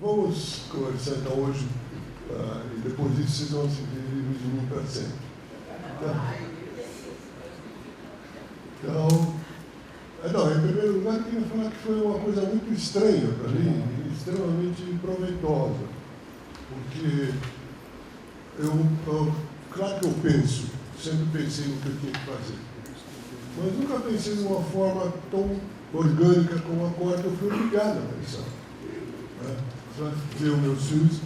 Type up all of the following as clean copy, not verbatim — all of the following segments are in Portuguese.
Vamos conversar então hoje, e depois disso vocês vão se livres de mim para sempre. Então, em primeiro lugar, eu queria falar que foi uma coisa muito estranha para mim, e extremamente proveitosa, porque claro que eu penso, sempre pensei no que eu tinha que fazer, mas nunca pensei de uma forma tão orgânica como a qual eu fui obrigado a pensar. Para ver os meus filhos,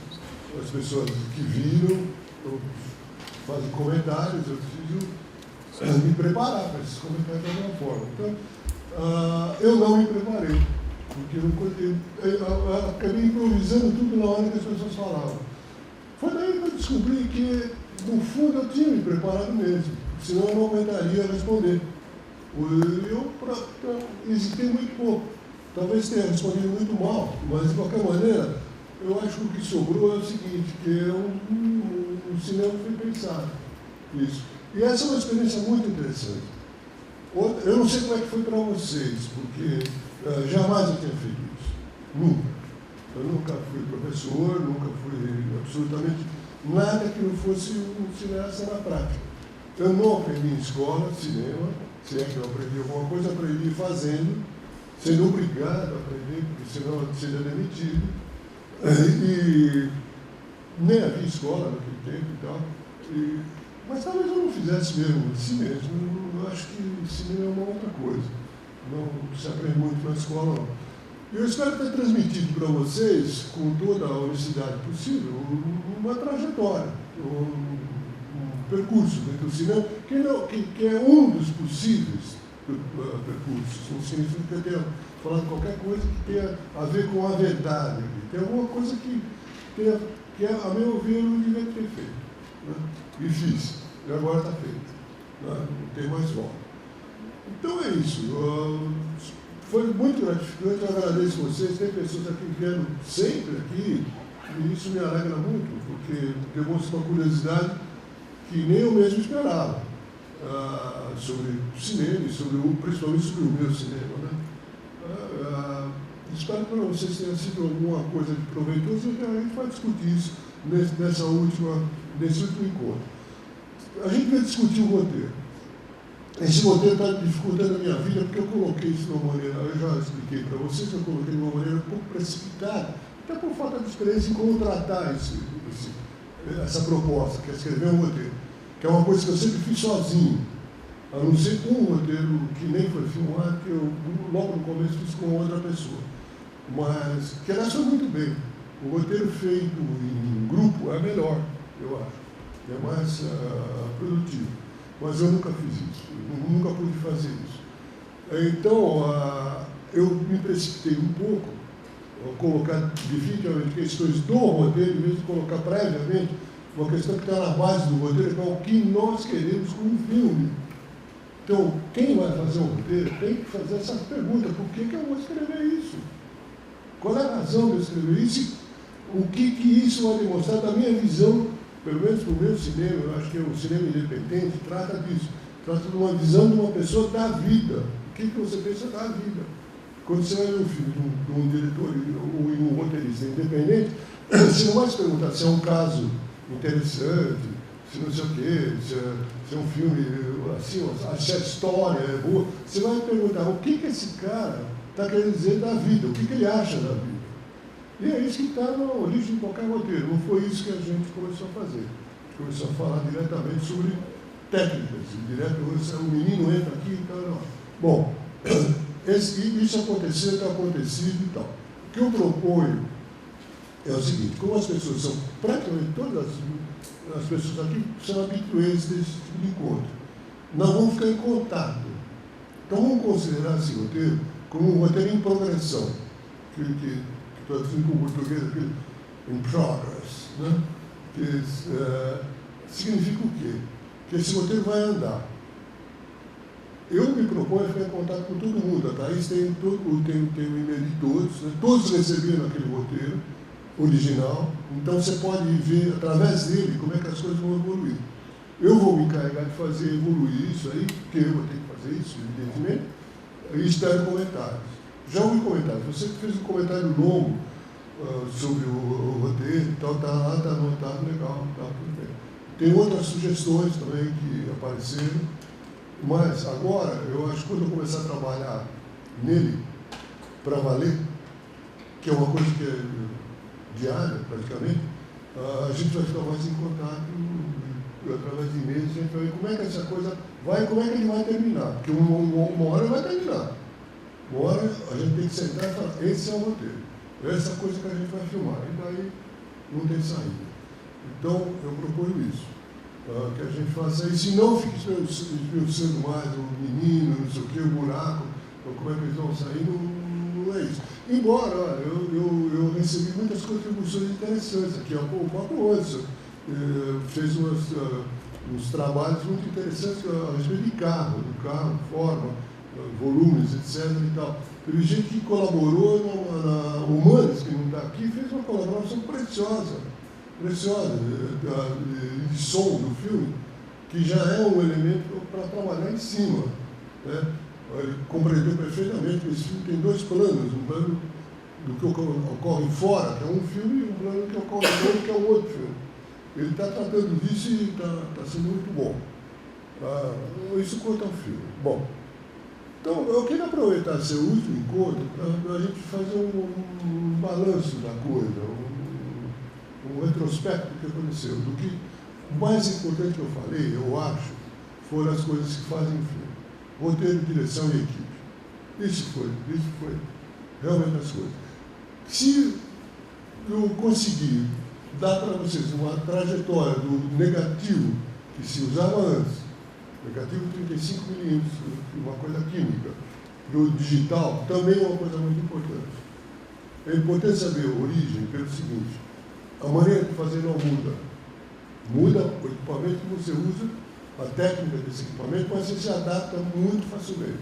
as pessoas que viram, fazem comentários, eu preciso me preparar para esses comentários de alguma forma. Então, eu não me preparei, porque eu acabei improvisando tudo na hora que as pessoas falavam. Foi daí que eu descobri que, no fundo, eu tinha me preparado mesmo, senão eu não aguentaria responder. Eu hesitei muito pouco. Talvez tenha respondido muito mal, mas, de qualquer maneira, eu acho que o que sobrou é o seguinte, que o cinema foi pensado isso. E essa é uma experiência muito interessante. Eu não sei como é que foi para vocês, porque jamais eu tinha feito isso. Nunca. Eu nunca fui professor, nunca fui absolutamente nada que não fosse um cineasta na prática. Eu não aprendi em escola, cinema, se é que eu aprendi alguma coisa, aprendi fazendo, sendo obrigado a aprender, porque senão eu seria demitido. E nem havia escola naquele tempo e tal. Mas talvez eu não fizesse mesmo de si mesmo. Eu acho que cinema é uma outra coisa. Não se aprende muito na escola, não. Eu espero ter transmitido para vocês, com toda a honestidade possível, uma trajetória, um percurso dentro do cinema, que é um dos possíveis percursos. Não significa que eu tenha falado qualquer coisa que tenha a ver com a verdade. Tem alguma coisa que a meu ver, eu não devia ter feito. Né? E fiz. E agora está feito. Né? Não tem mais volta. Então é isso. Foi muito gratificante. Eu agradeço vocês. Tem pessoas aqui que vieram sempre aqui. E isso me alegra muito, porque demonstra uma curiosidade que nem eu mesmo esperava. Sobre o cinema e principalmente sobre o meu cinema. Né? Espero que para vocês tenha sido alguma coisa de proveitoso e a gente vai discutir isso nesse último encontro. A gente vai discutir o roteiro. Esse roteiro está dificultando a minha vida porque eu coloquei isso de uma maneira, eu já expliquei para vocês que eu coloquei de uma maneira um pouco precipitada, até por falta de experiência em como tratar essa proposta, que é escrever um roteiro, que é uma coisa que eu sempre fiz sozinho. A não ser um roteiro que nem foi filmado, que eu logo no começo fiz com outra pessoa. Mas que ela foi muito bem. O roteiro feito em grupo é melhor, eu acho. É mais produtivo. Mas eu nunca fiz isso, eu nunca pude fazer isso. Então, eu me precipitei um pouco, colocar definitivamente questões do roteiro, em vez de colocar previamente uma questão que está na base do roteiro, que é o que nós queremos com um filme. Então, quem vai fazer o roteiro tem que fazer essa pergunta: por que eu vou escrever isso? Qual é a razão de eu escrever isso? O que isso vai demonstrar da minha visão, pelo menos para o meu cinema? Eu acho que o cinema independente trata disso. Trata de uma visão de uma pessoa da vida. O que você pensa da vida? Quando você vai ver um filme de um diretor ou um roteirista independente, você não vai se perguntar se é um caso interessante, se não sei o quê, se é um filme assim, se a história é boa. Você vai perguntar o que esse cara está querendo dizer da vida, o que ele acha da vida. E é isso que está na origem de qualquer roteiro. Não foi isso que a gente começou a fazer. A gente começou a falar diretamente sobre técnicas. O menino entra aqui e tal. Bom, isso aconteceu, está acontecido e tal. O que eu proponho é o seguinte: como as pessoas são, praticamente todas as pessoas aqui são habituês desse tipo de encontro, nós vamos ficar em contato. Então vamos considerar esse roteiro como um roteiro em progressão, que traduzindo para o português aqui, in progress, né? Que significa o quê? Que esse roteiro vai andar. Eu me proponho a ficar em contato com todo mundo. A Thaís tem o e-mail de todos, né? Todos receberam aquele roteiro original, então você pode ver através dele como é que as coisas vão evoluir. Eu vou me encarregar de fazer evoluir isso aí, porque eu vou ter que fazer isso, evidentemente, e espero comentários. Já ouvi comentários. Você que fez um comentário longo sobre o roteiro e tal, está lá, está anotado, legal, está tudo bem. Tem outras sugestões também que apareceram, mas agora, eu acho que quando eu começar a trabalhar nele, para valer, que é uma coisa que é diária, praticamente, a gente vai ficar mais em contato através de e-mails, a gente vai ver como é que essa coisa vai, como é que ele vai terminar, porque uma hora vai terminar. Uma hora a gente tem que sentar e falar, esse é o roteiro, essa é a coisa que a gente vai filmar, e daí não tem saída. Então, eu proponho isso, que a gente faça isso, e não fique esmiuçando mais o menino, não sei o que, o buraco, ou como é que eles vão sair, não é isso. Embora, olha, eu recebi muitas contribuições interessantes aqui, o próprio Anderson fez uns trabalhos muito interessantes a respeito de carro, forma, volumes, etc. e tal. Teve gente que colaborou na Humanas, que não está aqui, fez uma colaboração preciosa, de som do filme, que já é um elemento para trabalhar em cima, né? Ele compreendeu perfeitamente que esse filme tem dois planos, um plano do que ocorre fora, que é um filme, e um plano que ocorre dentro, que é um outro filme. Ele está tratando disso e está sendo muito bom. Isso quanto ao filme. Bom, então eu queria aproveitar seu último encontro para a gente fazer um balanço da coisa, um retrospecto do que aconteceu. Do que o mais importante que eu falei, eu acho, foram as coisas que fazem o filme. Roteiro, direção e equipe. Isso foi realmente as coisas. Se eu conseguir dar para vocês uma trajetória do negativo que se usava antes, negativo 35mm, uma coisa química, do digital, também é uma coisa muito importante. É importante saber a origem pelo seguinte: a maneira de fazer não muda. Muda o equipamento que você usa, a técnica desse equipamento, mas você se adapta muito facilmente.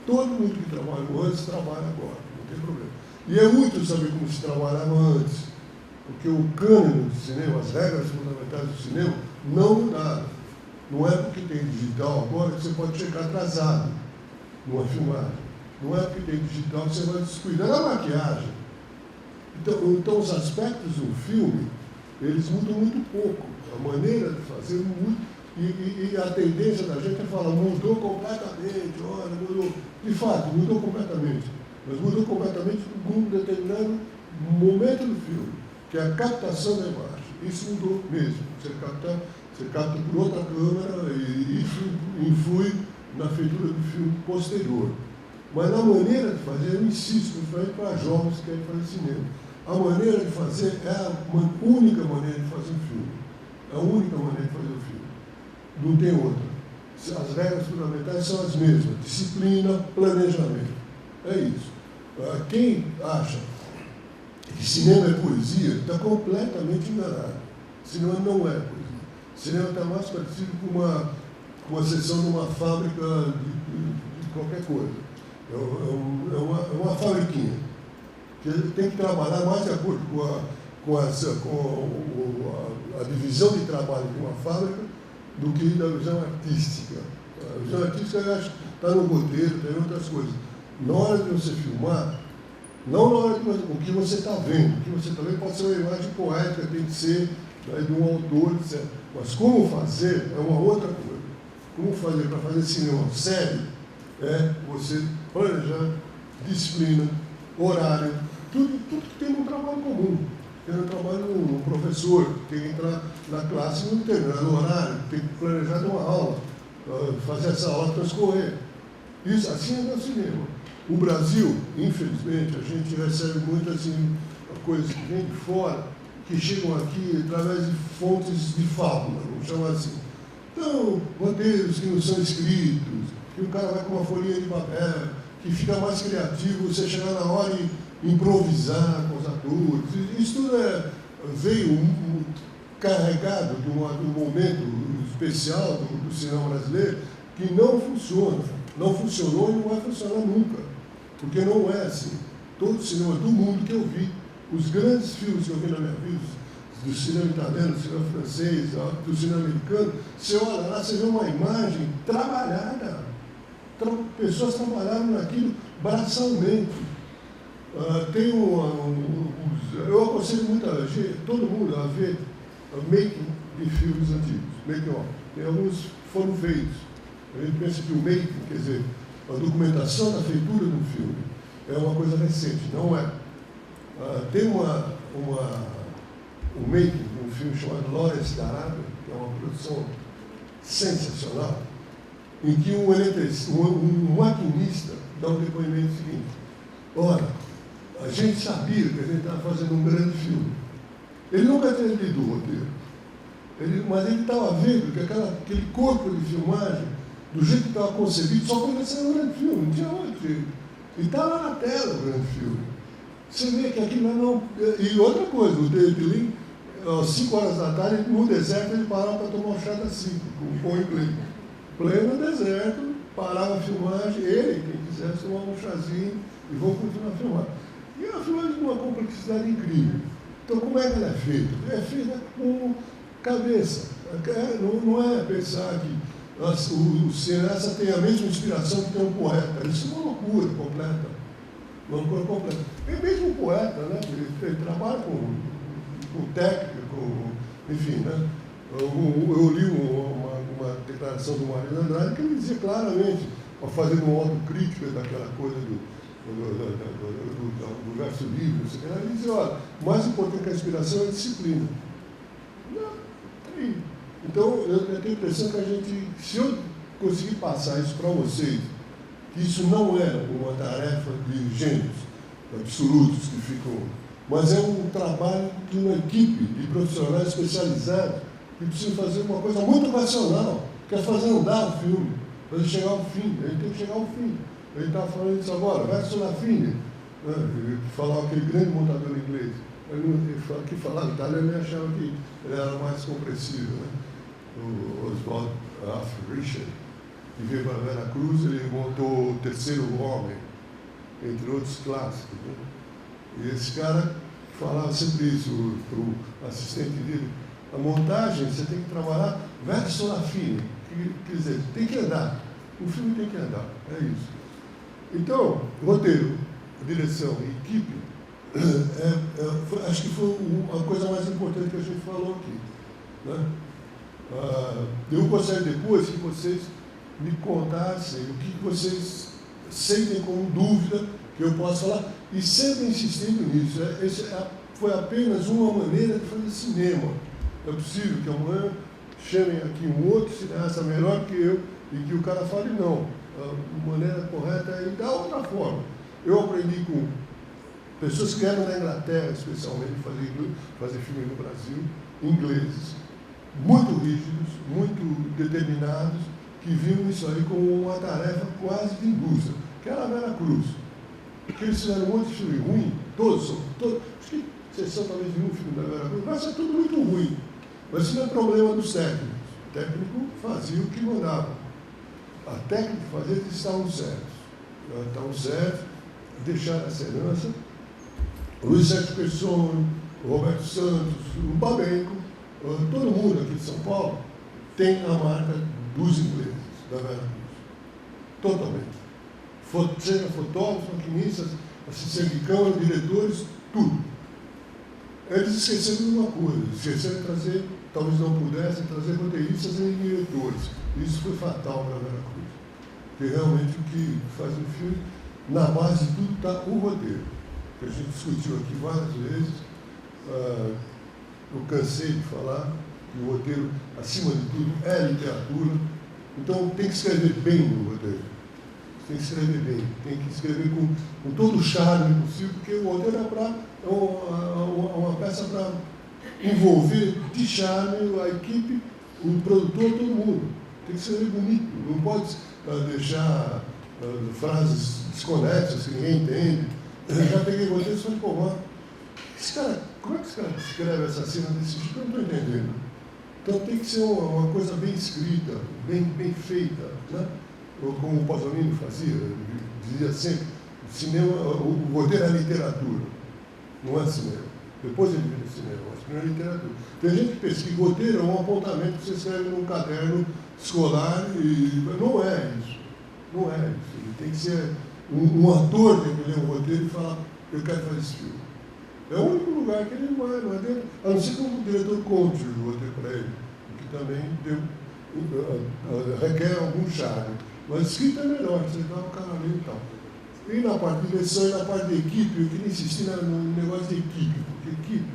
Todo mundo que trabalhou antes trabalha agora, não tem problema. E é útil saber como se trabalhava antes, porque o cânone do cinema, as regras fundamentais do cinema, não mudaram. Não é porque tem digital agora que você pode chegar atrasado numa filmagem. Não é porque tem digital que você vai descuidar da maquiagem. Então os aspectos do filme, eles mudam muito pouco. A maneira de fazer muda. E a tendência da gente é falar, mudou completamente, olha, mudou. De fato, mudou completamente. Mas mudou completamente num determinado momento do filme, que é a captação da imagem. Isso mudou mesmo. Você capta por outra câmera e isso influi na feitura do filme posterior. Mas na maneira de fazer, eu insisto, principalmente para jovens que querem fazer cinema. A maneira de fazer é a única maneira de fazer um filme. É a única maneira de fazer um filme. Não tem outra. As regras fundamentais são as mesmas: disciplina, planejamento. É isso. Quem acha que cinema é poesia está completamente enganado. Cinema não é poesia. Cinema está mais parecido com uma sessão numa fábrica de qualquer coisa. É uma fabriquinha que tem que trabalhar mais de acordo com a divisão de trabalho de uma fábrica do que da visão artística. A visão artística, eu acho, está no roteiro, tem outras coisas. Na hora de você filmar, não na hora de o que você está vendo. O que você está vendo pode ser uma imagem poética, tem que ser de um autor, etc. Mas como fazer é uma outra coisa. Como fazer para fazer cinema sério é você planejar, disciplina, horário, tudo que tem um trabalho comum. Tem um trabalho, um professor que tem que entrar na classe no determinado horário, tem que planejar uma aula, fazer essa aula transcorrer. Isso assim é no cinema. O Brasil, infelizmente, a gente recebe muitas coisas que vêm de fora, que chegam aqui através de fontes de fábula, vamos chamar assim. Então, roteiros que não são escritos, que o cara vai com uma folhinha de papel, que fica mais criativo, você chegar na hora e improvisar com os atores. Isso tudo veio carregado de um momento especial do cinema brasileiro que não funciona. Não funcionou e não vai funcionar nunca. Porque não é assim. Todo o cinema do mundo que eu vi, os grandes filmes que eu vi na minha vida, do cinema italiano, do cinema francês, do cinema americano, você olha lá, você vê uma imagem trabalhada. Pessoas trabalharam naquilo braçalmente. Tem Eu aconselho muito a gente, todo mundo a ver making de filmes antigos, making of. Tem alguns foram feitos. A gente pensa que o making, quer dizer, a documentação da feitura de um filme, é uma coisa recente, não é. Tem um making de um filme chamado Lawrence da Arábia, que é uma produção sensacional, em que um maquinista dá um depoimento seguinte: olha, a gente sabia que a gente estava fazendo um grande filme. Ele nunca tinha lido o roteiro, mas ele estava vendo que aquele corpo de filmagem, do jeito que estava concebido, só podia ser um grande filme, não tinha outro jeito. E está lá na tela o grande filme. Você vê que aquilo não... E outra coisa, o David Lean, às 5 horas da tarde, no deserto, ele parava para tomar um chá das 5, com o inglês. Pleno deserto, parava a filmagem, ele, quem quisesse, tomava um chazinho e vão continuar a filmar. E a filmagem de uma complexidade incrível. Então, como é que ela é feita? É feita com cabeça. Não é pensar que o cineasta tem a mesma inspiração que tem um poeta. Isso é uma loucura completa. Uma loucura completa. E mesmo o poeta, né? Ele trabalha com técnica, enfim, né? Eu li uma declaração do Mário Andrade que ele dizia claramente, fazendo um autocrítica daquela coisa do verso livre, ele dizia: olha, o mais importante que a inspiração é a disciplina. Então, eu tenho a impressão que se eu conseguir passar isso para vocês, que isso não é uma tarefa de gênios absolutos que ficam, mas é um trabalho de uma equipe de profissionais especializados que precisam fazer uma coisa muito racional, que é fazer andar o filme, fazer chegar ao fim. A gente tem que chegar ao fim. A gente estava falando isso agora, verso la fine, né? Falava aquele grande montador inglês. Que falava italiano, ele achava que ele era mais compreensível, né? O Oswald F. Richard, que veio para Vera Cruz, ele montou O Terceiro Homem, entre outros clássicos, né? E esse cara falava sempre isso para o assistente dele: a montagem você tem que trabalhar verso la fine, quer dizer, tem que andar, o filme tem que andar, é isso. Então, roteiro, direção e equipe, acho que foi a coisa mais importante que a gente falou aqui, né? Eu gostaria depois que vocês me contassem o que vocês sentem como dúvida que eu posso falar, e sempre insistindo nisso. Foi apenas uma maneira de fazer cinema. É possível que amanhã chamem aqui um outro cineasta melhor que eu e que o cara fale: não, a maneira correta é da outra forma. Eu aprendi com pessoas que eram na Inglaterra, especialmente, fazer filme no Brasil, ingleses, muito rígidos, muito determinados, que viam isso aí como uma tarefa quase de indústria, que era a Vera Cruz. Porque eles fizeram um monte de filme ruim, todos, acho que exceção talvez de um filme da Vera Cruz, mas é tudo muito ruim. Mas isso não é problema dos técnicos. O técnico fazia o que mandava. A técnica de fazer, eles estavam certos. Estavam certos, deixaram essa herança. Luiz Sérgio Pessoa, Roberto Santos, o Babenco, todo mundo aqui de São Paulo tem a marca dos ingleses, da Vera Cruz. Totalmente. Seja fotógrafos, maquinistas, assistentes de câmara, diretores, tudo. Eles esqueceram de uma coisa: esqueceram de trazer, talvez não pudessem, trazer roteiristas e diretores. Isso foi fatal para a Vera Cruz. Porque realmente o que faz um filme, na base de tudo está o roteiro, que a gente discutiu aqui várias vezes. Eu cansei de falar que o roteiro, acima de tudo, é literatura. Então tem que escrever bem no roteiro. Tem que escrever bem, tem que escrever com todo o charme possível, porque o roteiro é uma peça para envolver de charme a equipe, o produtor, todo mundo. Tem que escrever bonito, não pode deixar frases desconexas que ninguém entende. Eu já peguei roteiro e falei: pô, mano, como é que esse cara escreve essa cena desse tipo? Eu não estou entendendo. Então tem que ser uma coisa bem escrita, bem feita, né? Como o Pasolini fazia, dizia sempre: cinema, o roteiro é literatura, não é cinema. Depois ele vira cinema, mas primeiro é literatura. Tem gente que pensa que roteiro é um apontamento que você escreve num caderno escolar, e não é isso. Não é isso. Ele tem que ser um ator, tem que ler um roteiro e falar: eu quero fazer esse filme. É o único lugar que ele não vai dentro, a não ser que o diretor conte o roteiro para ele, que também requer algum charme. Mas escrita é melhor, você dá o cara ali e tal. E na parte de direção e na parte de equipe, eu queria insistir no negócio de equipe, porque equipe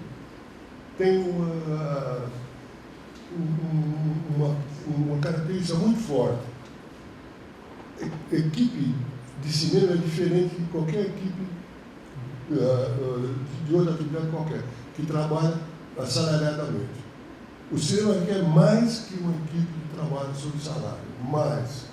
tem uma característica muito forte. Equipe de cinema é diferente de qualquer equipe de outra atividade qualquer, que trabalha assalariadamente. O cinema requer mais que uma equipe que trabalha sob salário. Mais.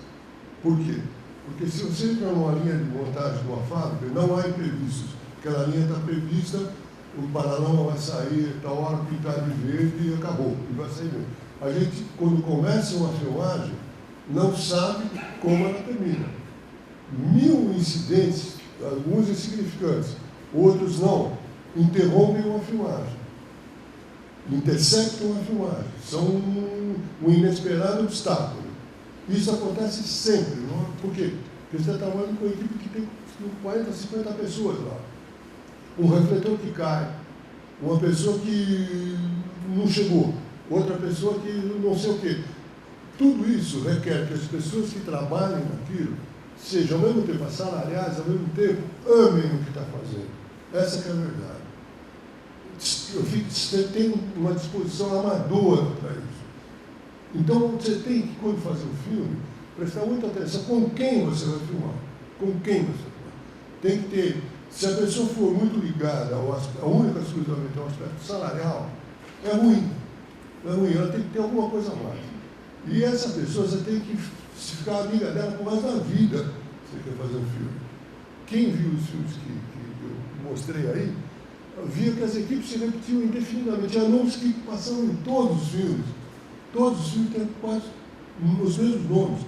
Por quê? Porque se você entra numa linha de montagem de uma fábrica, não há imprevistos. Aquela linha está prevista, o paralama vai sair, tal hora pintar de verde e acabou, e vai sair mesmo. A gente, quando começa uma filmagem, não sabe como ela termina. 1000 incidentes, alguns insignificantes, outros não, interrompem uma filmagem, interceptam uma filmagem, são um inesperado obstáculo. Isso acontece sempre, não é? Por quê? Porque você está trabalhando com uma equipe que tem 40, 50 pessoas lá. Um refletor que cai, uma pessoa que não chegou, outra pessoa que não sei o quê. Tudo isso requer que as pessoas que trabalhem naquilo sejam, ao mesmo tempo, assalariadas, ao mesmo tempo, amem o que está fazendo. Essa que é a verdade. Você tem uma disposição amadora para isso. Então, você tem que, quando fazer um filme, prestar muita atenção com quem você vai filmar. Com quem você vai filmar. Tem que ter, se a pessoa for muito ligada a única exclusivamente ao aspecto salarial, é ruim. É ruim, ela tem que ter alguma coisa a mais. E essa pessoa, você tem que ficar amiga dela por mais da vida, se você quer fazer um filme. Quem viu os filmes que eu mostrei aí, via que as equipes se repetiam indefinidamente. Há nomes que passaram em todos os filmes. Todos os filmes têm quase os mesmos nomes,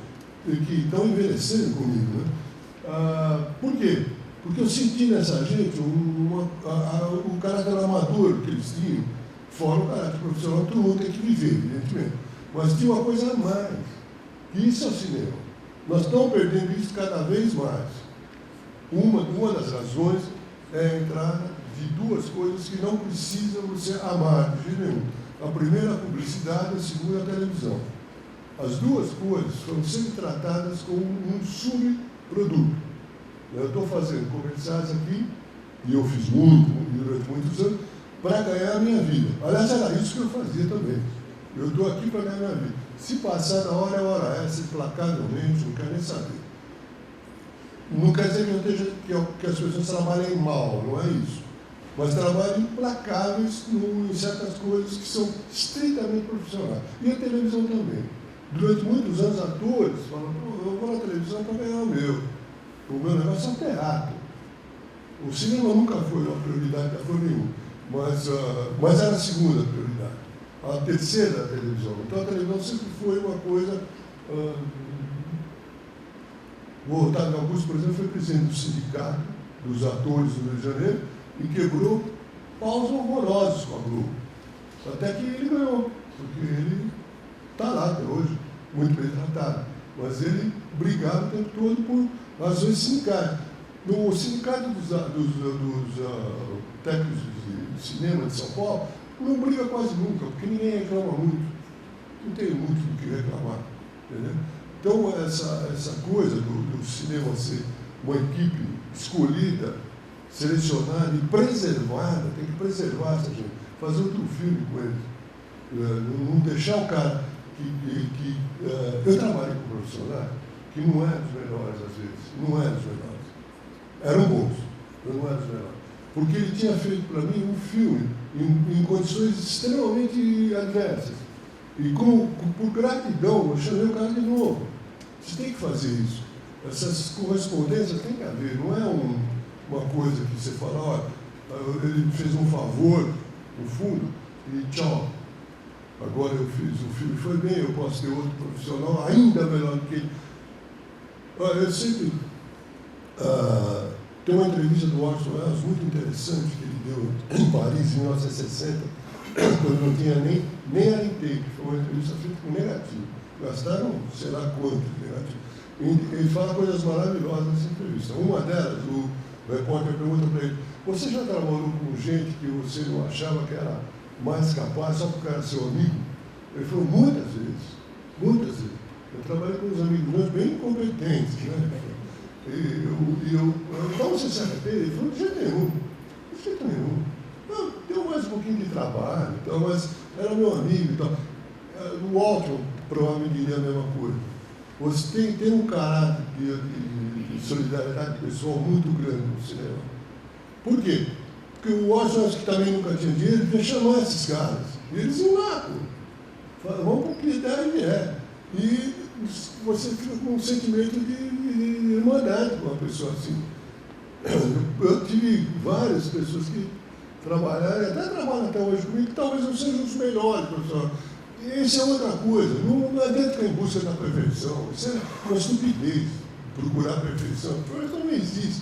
que estão envelhecendo comigo. Né? Por quê? Porque eu senti nessa gente o caráter amador que eles tinham, fora o caráter profissional, todo mundo tem que viver, evidentemente. Mas tinha uma coisa a mais, que isso é o cinema. Nós estamos perdendo isso cada vez mais. Uma das razões é a entrada de duas coisas que não precisam você amar de jeito nenhum. A primeira, a publicidade, a segunda, a televisão. As duas coisas foram sempre tratadas como um subproduto. Eu estou fazendo comerciais aqui, e eu fiz durante muitos anos, para ganhar a minha vida. Aliás, era isso que eu fazia também. Eu estou aqui para ganhar a minha vida. Se passar da hora, é hora essa, implacavelmente, não quero nem saber. Não quer dizer que, eu esteja, que as pessoas trabalhem mal, não é isso. Mas trabalham implacáveis em certas coisas que são estritamente profissionais. E a televisão também. Durante muitos anos, atores falam, eu vou na televisão para ganhar o meu negócio é o teatro. O cinema nunca foi uma prioridade da forma nenhuma, mas era a segunda prioridade. A terceira, a televisão. Então a televisão sempre foi uma coisa... O Otávio Augusto, por exemplo, foi presidente do sindicato dos atores do Rio de Janeiro e quebrou paus horrorosos com a Globo. Até que ele ganhou, porque ele está lá até hoje, muito bem tratado. Mas ele brigava o tempo todo por razões sindicais. No sindicato dos técnicos de cinema de São Paulo, não briga quase nunca, porque ninguém reclama muito. Não tem muito do que reclamar. Entendeu? Então, essa coisa do cinema ser uma equipe escolhida, selecionada e preservada, tem que preservar essa gente, fazer outro filme com eles. Não deixar o cara eu trabalho com profissionais que não é dos melhores às vezes, não é dos melhores. Eram bons, mas não é dos melhores. Porque ele tinha feito para mim um filme em condições extremamente adversas. E por gratidão, eu chamei o cara de novo. Você tem que fazer isso. Essas correspondências tem que haver, não é uma coisa que você fala, olha, ele fez um favor, no fundo, e tchau. Agora eu fiz o filme, foi bem, eu posso ter outro profissional ainda melhor do que ele. Eu sempre... tem uma entrevista do Orson Welles muito interessante que ele deu em Paris, em 1960, quando não tinha nem a intake, foi uma entrevista feita com negativo. Gastaram, sei lá quanto negativo. Ele fala coisas maravilhosas nessa entrevista. Uma delas, o repórter pergunta para ele, Você já trabalhou com gente que você não achava que era mais capaz só porque era seu amigo? Ele falou muitas vezes, muitas vezes. Eu trabalhei com uns amigos meus bem incompetentes, né? Então você se arrepende? Ele falou, de jeito nenhum, de jeito nenhum. Não, deu mais um pouquinho de trabalho, então, mas era meu amigo. Então. O Walter provavelmente diria a mesma coisa. Você tem um caráter de solidariedade pessoal muito grande no cinema. Por quê? Porque o Walter, acho que também nunca tinha dinheiro, devia chamar esses caras. E eles iam lá, pô. Vamos com que ideia é. E você fica com um sentimento de irmandade com uma pessoa assim. Eu tive várias pessoas que trabalharam, e até trabalham até hoje comigo, que talvez não sejam os melhores, professor. Isso é outra coisa, não adianta ficar em busca da perfeição, isso é uma estupidez, procurar a perfeição. A perfeição não existe,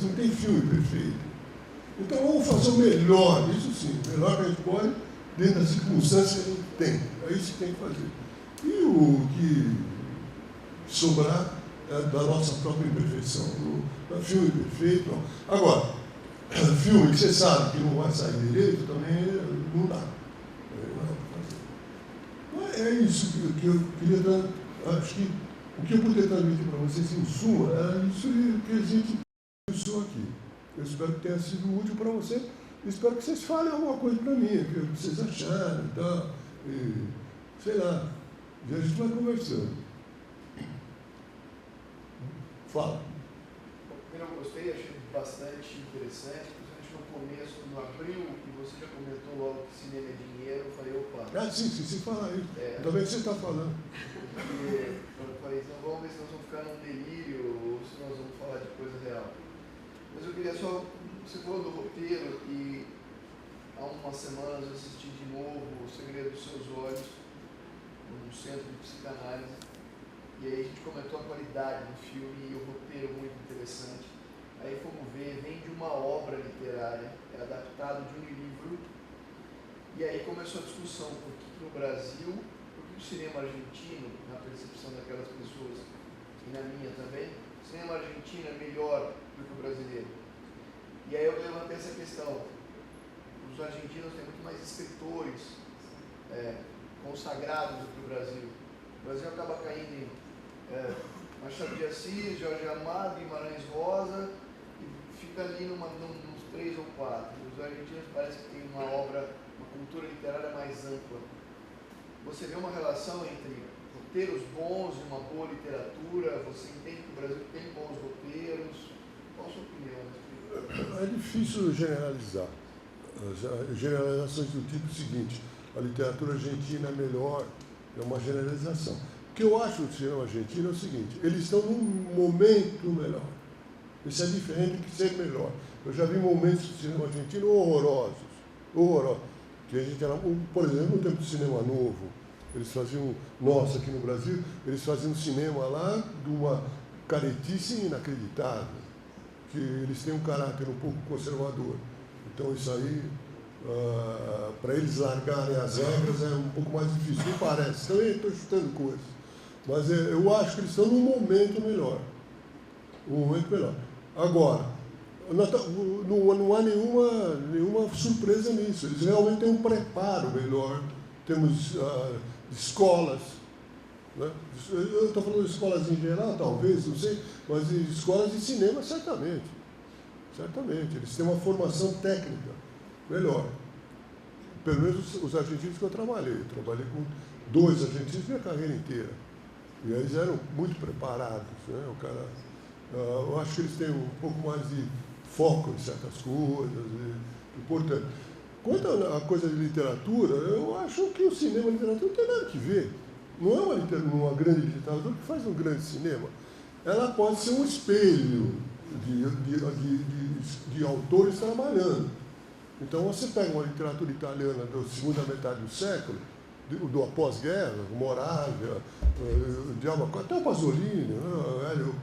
não tem filme perfeito. Então vamos fazer o melhor, isso sim, o melhor que a gente pode, dentro das circunstâncias que a gente tem, é isso que tem que fazer. E o que sobrar é da nossa própria imperfeição, não é filme perfeito, não. Agora, filme que você sabe que não vai sair direito, também não dá. É isso que eu queria dar. Acho que o que eu poderia transmitir para vocês, em suma, é isso que a gente pensou aqui. Eu espero que tenha sido útil para vocês. Espero que vocês falem alguma coisa para mim, o que vocês acharam e tal. Sei lá. E a gente vai conversando. Fala. Eu gostei, achei bastante interessante, principalmente no começo, no abril, e você já comentou logo que cinema é dinheiro, eu falei, opa. Sim, fala aí. Ainda bem que você está falando. Porque eu falei, então vamos ver se nós vamos ficar num delírio ou se nós vamos falar de coisa real. Mas eu queria só, você falou do roteiro e há umas semanas eu assisti de novo O Segredo dos Seus Olhos, no centro de psicanálise. E aí a gente comentou a qualidade do filme e o roteiro muito interessante. Aí fomos ver, vem de uma obra literária, é adaptado de um livro. E aí começou a discussão, por que no Brasil, por que o cinema argentino, na percepção daquelas pessoas, e na minha também, o cinema argentino é melhor do que o brasileiro. E aí eu levantei essa questão. Os argentinos têm muito mais escritores consagrados do que o Brasil. O Brasil acaba caindo em Machado de Assis, Jorge Amado, Guimarães Rosa, e fica ali nos 3 ou 4. Os argentinos parece que tem uma obra, uma cultura literária mais ampla. Você vê uma relação entre roteiros bons e uma boa literatura? Você entende que o Brasil tem bons roteiros? Qual a sua opinião? É difícil generalizar. Generalizações do tipo seguinte: a literatura argentina é melhor, é uma generalização. O que eu acho do cinema argentino é o seguinte: eles estão num momento melhor. Isso é diferente de ser melhor. Eu já vi momentos do cinema argentino horrorosos. Que a gente era, por exemplo, no tempo do cinema novo, eles faziam, nossa, aqui no Brasil, eles faziam cinema lá de uma caretice inacreditável, que eles têm um caráter um pouco conservador. Então isso aí, para eles largarem as regras é um pouco mais difícil, me parece. Também estou chutando coisas. Mas eu acho que eles estão num momento melhor. Agora, não há nenhuma surpresa nisso. Eles realmente têm um preparo melhor. Temos escolas, né? Eu estou falando de escolas em geral, talvez, não sei, mas escolas de cinema, certamente. Certamente. Eles têm uma formação técnica melhor. Pelo menos os argentinos que eu trabalhei. Eu trabalhei com 2 argentinos minha carreira inteira. E eles eram muito preparados, né? Eu acho que eles têm um pouco mais de foco em certas coisas. Importante. Quanto à coisa de literatura, eu acho que o cinema e a literatura não tem nada que ver. Não é uma grande literatura que faz um grande cinema. Ela pode ser um espelho de autores trabalhando. Então, você pega uma literatura italiana da segunda metade do século, do após-guerra, Moravia, até o Pasolini, Hélio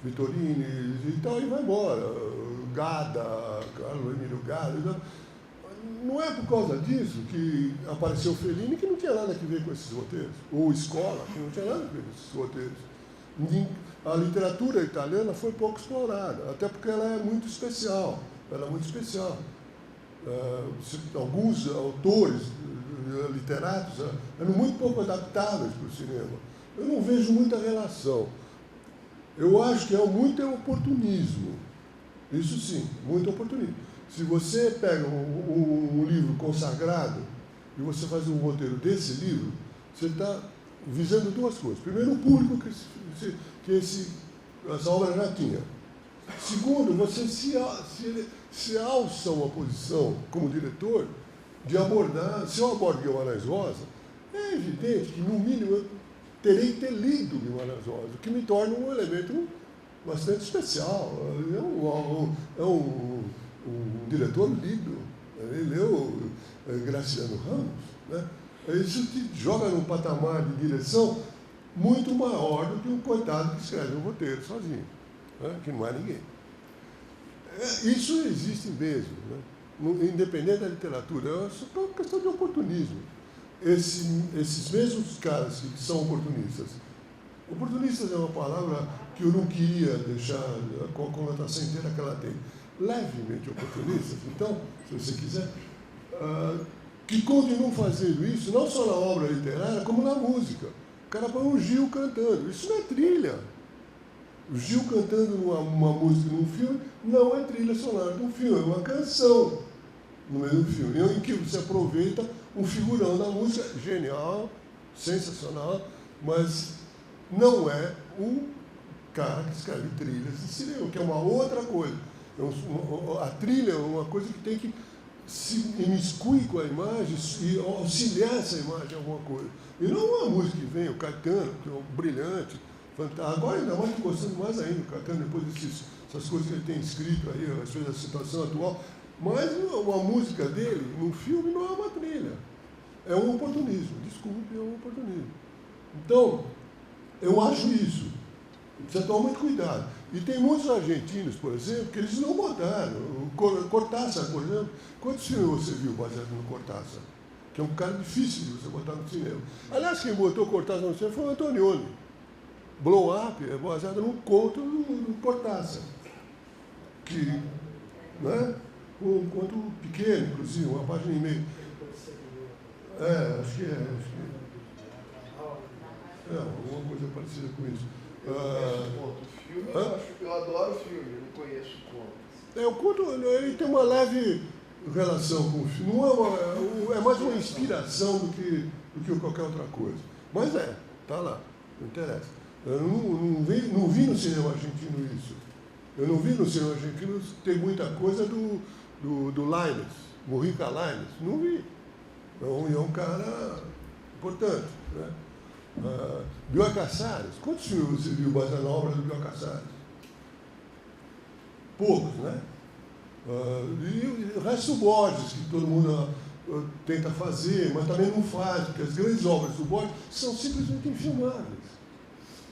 Vittorini e tal, e vai embora. Gada, Carlo Emílio Gada. Não é por causa disso que apareceu Fellini, que não tinha nada a ver com esses roteiros. Ou Escola, que não tinha nada a ver com esses roteiros. A literatura italiana foi pouco explorada, até porque ela é muito especial. Ela é muito especial. Alguns autores literatos eram muito pouco adaptáveis para o cinema. Eu não vejo muita relação. Eu acho que é muito oportunismo. Isso sim, muito oportunismo. Se você pega um livro consagrado e você faz um roteiro desse livro, você está visando duas coisas. Primeiro, o público que essa obra já tinha. Segundo, você se alça uma posição como diretor de abordar. Se eu abordo Guimarães Rosa, é evidente que, no mínimo, eu terei que ter lido Guimarães Rosa, o que me torna um elemento bastante especial. É um diretor lido. Ele leu Graciano Ramos, né? Isso te joga num patamar de direção muito maior do que um coitado que escreve um roteiro sozinho, né? Que não é ninguém. Isso existe mesmo, né? Independente da literatura. É só uma questão de oportunismo. Esses mesmos caras que são oportunistas. Oportunistas é uma palavra que eu não queria deixar com a conotação inteira que ela tem. Levemente oportunistas, então, se você quiser, que continuam fazendo isso, não só na obra literária, como na música. O cara põe o Gil cantando. Isso não é trilha. O Gil cantando uma música num filme não é trilha sonora de um filme, é uma canção no meio do filme, em que você aproveita um figurão da música, genial, sensacional, mas não é o cara que escreve trilhas de cinema, que é uma outra coisa. A trilha é uma coisa que tem que se imiscuir com a imagem e auxiliar essa imagem em alguma coisa. E não uma música que vem, o Caetano, que é um brilhante, fantástico. Agora ainda mais estou gostando mais ainda do Caetano, depois dessas coisas que ele tem escrito aí, a respeito da situação atual. Mas uma música dele, num filme, não é uma trilha. É um oportunismo. Desculpe, é um oportunismo. Então, eu acho isso. Precisa tomar muito cuidado. E tem muitos argentinos, por exemplo, que eles não botaram. O Cortázar, por exemplo. Quantos filmes você viu baseado no Cortázar? Que é um cara difícil de você botar no cinema. Aliás, quem botou Cortázar no cinema foi o Antonioni. Blow Up é baseado num conto do Cortázar. Que, né? Um conto pequeno, inclusive, uma página e meia. Acho que é. Alguma coisa parecida com isso. Eu adoro filme, eu não conheço contos. O conto ele tem uma leve relação com o filme. Não é mais uma inspiração do que qualquer outra coisa. Mas está lá, não interessa. Eu não vi no cinema argentino isso. Eu não vi no cinema argentino ter muita coisa do Lainez, Mujica Lainez. Não vi. É um cara importante, né? Bioy Casares. Quantos filmes você viu baseado na obra do Bioy Casares? Poucos, né? E o resto do Borges, que todo mundo tenta fazer, mas também não faz, porque as grandes obras do Borges são simplesmente infilmáveis.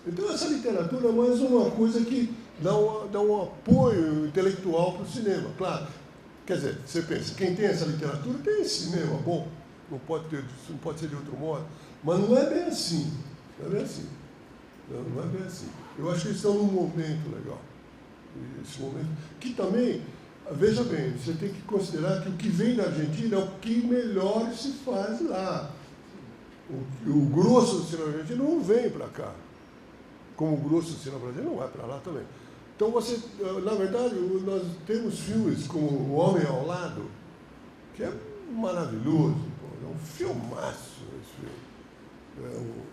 Então, essa literatura é mais uma coisa que dá um apoio intelectual para o cinema, claro. Quer dizer, você pensa, quem tem essa literatura tem esse cinema bom, não pode ser de outro modo, mas não é bem assim. Não é bem assim. Não é bem assim. Eu acho que eles estão num momento legal. Esse momento, que também, veja bem, você tem que considerar que o que vem da Argentina é o que melhor se faz lá. O grosso do cinema argentino não vem para cá. Como o grosso do cinema brasileiro não vai para lá também. Então, na verdade, nós temos filmes como O Homem ao Lado, que é maravilhoso, é um filmaço esse filme.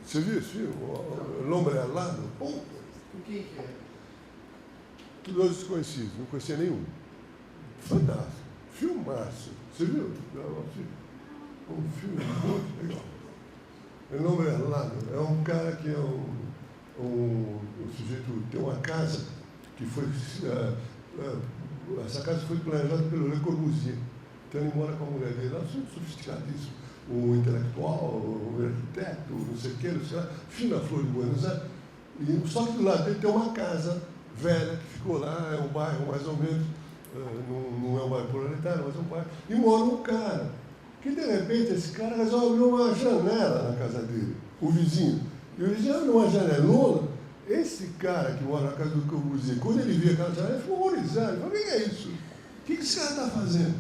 Você viu esse filme? O Homem ao Lado? O que é? Todos desconhecidos, não conhecia nenhum. Fantástico, filmaço. Você viu? Um filme muito legal. O Homem ao Lado é um cara que é um sujeito tem uma casa que foi essa casa foi planejada pelo Le Corbusier. Então ele mora com a mulher dele, ela é sofisticadíssimo, um intelectual, um arquiteto, não sei o que, fina flor de Buenos Aires. Só que do lado dele tem uma casa velha que ficou lá, é um bairro mais ou menos, não é um bairro proletário, mas é um bairro, e mora um cara, que de repente esse cara resolve abrir uma janela na casa dele, o vizinho. E o vizinho abre uma janelona esse cara que mora na casa do Corbusier, quando ele via aquela janela, ele ficou horrorizado. Ele falou, o que é isso? O que esse cara está fazendo?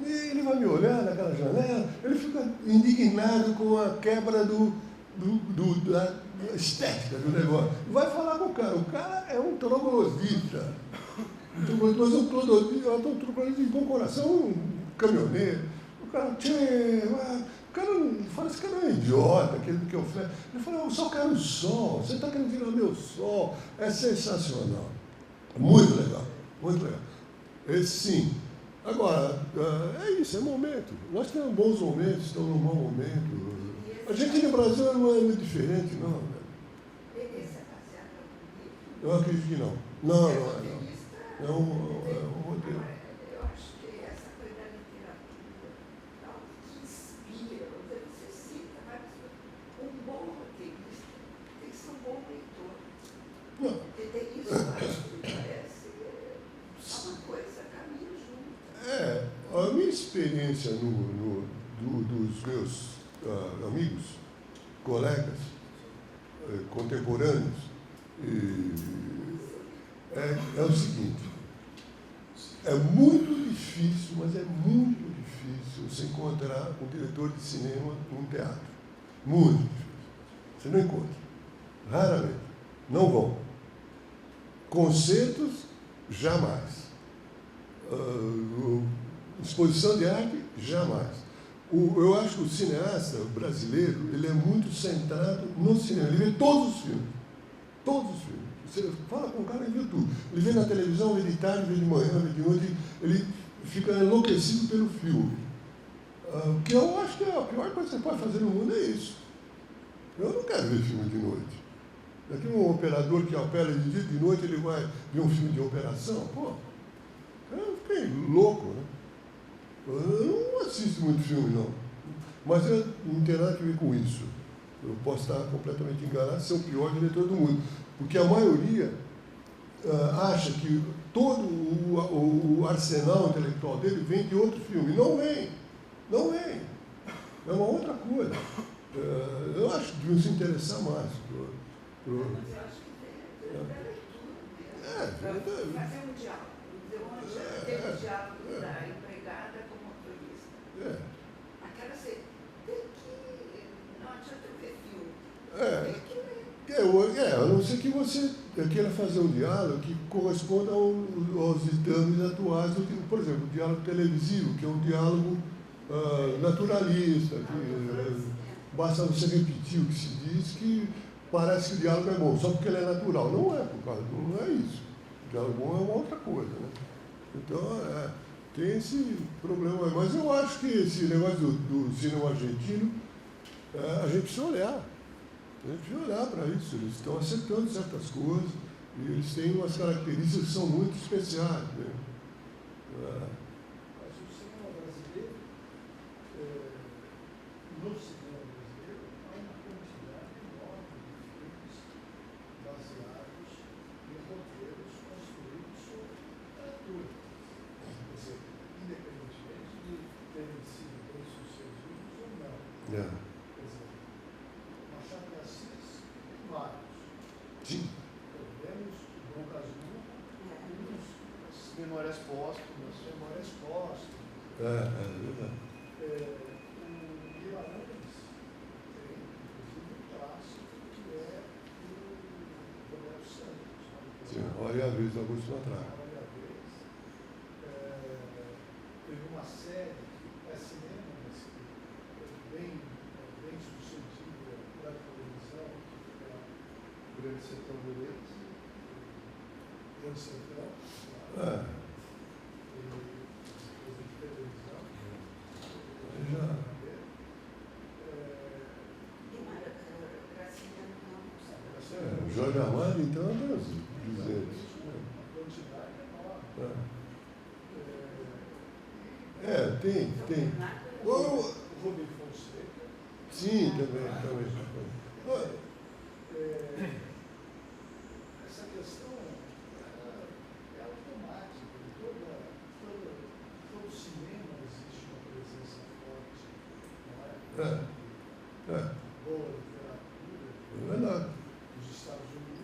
Ele vai me olhar naquela janela, ele fica indignado com a quebra da estética do negócio. Vai falar com o cara é um troglodita. Mas um troglodita de bom coração, um caminhoneiro. O cara, o cara fala, esse cara é um idiota, aquele que oferece. Ele fala, eu só quero o sol, você está querendo tirar meu sol. É sensacional. Muito legal, muito legal. Esse sim. Agora, é isso, é momento. Nós temos bons momentos, estamos num mau momento. A gente no Brasil não é muito diferente, não. Né? Eu acredito que não. Não. É um roteiro. Eu acho que essa coisa da literatura, algo que inspira, você cita várias coisas. Um bom roteirista tem que ser um bom leitor. Porque isso, eu acho que me parece uma coisa, caminho junto. A minha experiência dos meus amigos, colegas, contemporâneos, é o seguinte, é muito difícil, mas é muito difícil você encontrar um diretor de cinema num teatro. Muito difícil. Você não encontra. Raramente. Não vão. Concertos, jamais. Exposição de arte, jamais. Eu acho que o cineasta brasileiro, ele é muito centrado no cinema. Ele vê todos os filmes. Todos os filmes. Você fala com o cara e vê tudo. Ele vê na televisão, vê de tarde, vê de manhã, vê de noite. Ele fica enlouquecido pelo filme. O que eu acho que é a pior coisa que você pode fazer no mundo é isso. Eu não quero ver filme de noite. Daqui um operador que opera de dia, de noite, ele vai ver um filme de operação. Pô, eu fiquei louco, né? Eu não assisto muito filme, não. Mas eu não tenho nada a ver com isso. Eu posso estar completamente enganado, ser o pior diretor do mundo. Porque a maioria acha que todo o arsenal intelectual dele vem de outro filme. Não vem. Não vem. É uma outra coisa. Eu acho que deviam se interessar mais. Mas eu acho que vem da leitura mesmo. Fazer um diálogo. Ter um diálogo da empregada com o motorista. Aquela tem que... Não adianta ver filme. Tem que ler. A não ser que você queira fazer um diálogo que corresponda aos ditames atuais. Por exemplo, o diálogo televisivo, que é um diálogo naturalista, que basta você repetir o que se diz, que parece que o diálogo é bom, só porque ele é natural. Não é, não é isso. O diálogo bom é uma outra coisa, né? Então, tem esse problema aí. Mas eu acho que esse negócio do cinema argentino, a gente precisa olhar. A gente precisa olhar para isso. Eles estão acertando certas coisas e eles têm umas características que são muito especiais. Né? Mas o cinema brasileiro, no cinema brasileiro, há uma quantidade enorme de filmes baseados em roteiros construídos sobre literatura. Quer dizer, independentemente de terem sido bem sucedidos ou não. Quer dizer, Machado de Assis tem vários. Sim. Pelo menos Dom Casmurro, Memórias póstumas. Memórias póstumas. É verdade. O Guimarães tem, inclusive, um clássico que é o Romero Santos. Sim, olha a vez do Augusto Matraca. Olha a vez. Teve uma série que é cinema, mas que é bem sucedida para a televisão, que é O Grande Sertão Veredas. Grande Sertão. É. Coisa de televisão. Já. O Jorge Amado, então, é das 200. A quantidade é enorme. Tem. O Rubem Fonseca. Sim, também. Essa questão é automática. Todo cinema existe uma presença forte, não é? É. Boa literatura É verdade. dos Estados Unidos,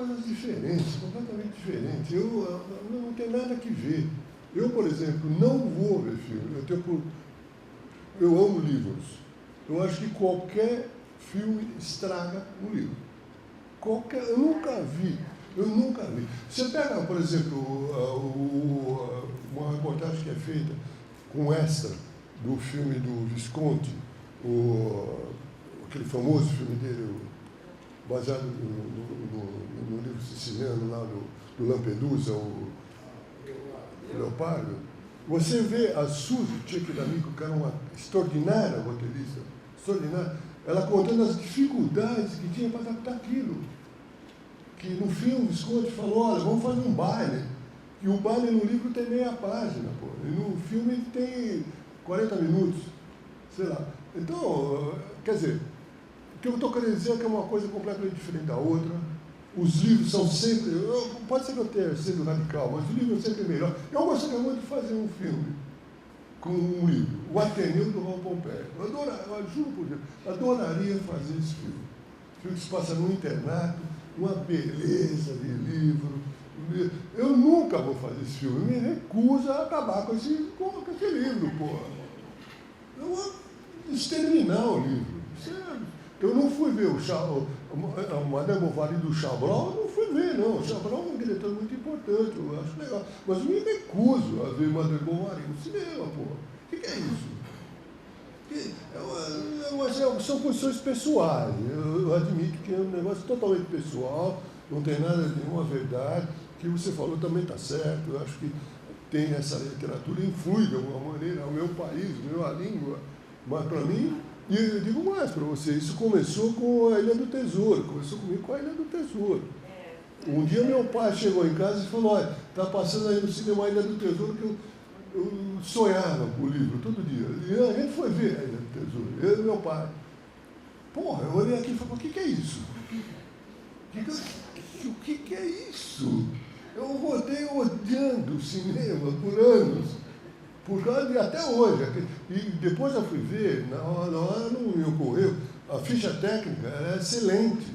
coisas diferentes, completamente diferentes. Não tem nada que ver. Eu, por exemplo, não vou ver filme. Eu amo livros. Eu acho que qualquer filme estraga um livro. Eu nunca vi. Você pega, por exemplo, uma reportagem que é feita com extra do filme do Visconti, aquele famoso filme dele, baseado no livro siciliano lá do Lampedusa, o Leopardo. Você vê a Suzy Tchekidamico, que era uma extraordinária roteirista, extraordinária, ela contando as dificuldades que tinha para adaptar aquilo. Que no filme o Visconti falou, olha, vamos fazer um baile. E o baile no livro tem meia página, pô. E no filme tem 40 minutos, sei lá. Então, quer dizer, o que eu estou querendo dizer é que é uma coisa completamente diferente da outra. Os livros são sempre... Pode ser que eu tenha sido radical, mas o livro é sempre melhor. Eu gostaria muito de fazer um filme com um livro, O Ateneu do Raul Pompeia. Eu juro por Deus, adoraria fazer esse filme. O filme que se passa no internato, uma beleza de livro. Eu nunca vou fazer esse filme, eu me recuso a acabar com esse livro, porra. Eu vou exterminar o livro. Eu não fui ver a Madame Bovary do Chabrol, eu não fui ver, não. O Chabrol é um diretor muito importante, eu acho legal. Mas eu me recuso a ver Madame Bovary no cinema, porra. O que é isso? São posições pessoais. Eu admito que é um negócio totalmente pessoal, não tem nada de nenhuma verdade. O que você falou também está certo. Eu acho que tem essa literatura, influi de alguma maneira ao meu país, a língua. Mas para mim, e eu digo mais para você, isso começou com a Ilha do Tesouro, começou comigo com a Ilha do Tesouro. Um dia meu pai chegou em casa e falou, olha, está passando aí no cinema a Ilha do Tesouro que eu sonhava com o livro todo dia. E a gente foi ver a Ilha do Tesouro, eu e meu pai. Porra, eu olhei aqui e falei, o que é isso? O que é isso? Eu rodei odiando o cinema por anos, por causa de até hoje. E depois eu fui ver, na hora não me ocorreu, a ficha técnica era excelente.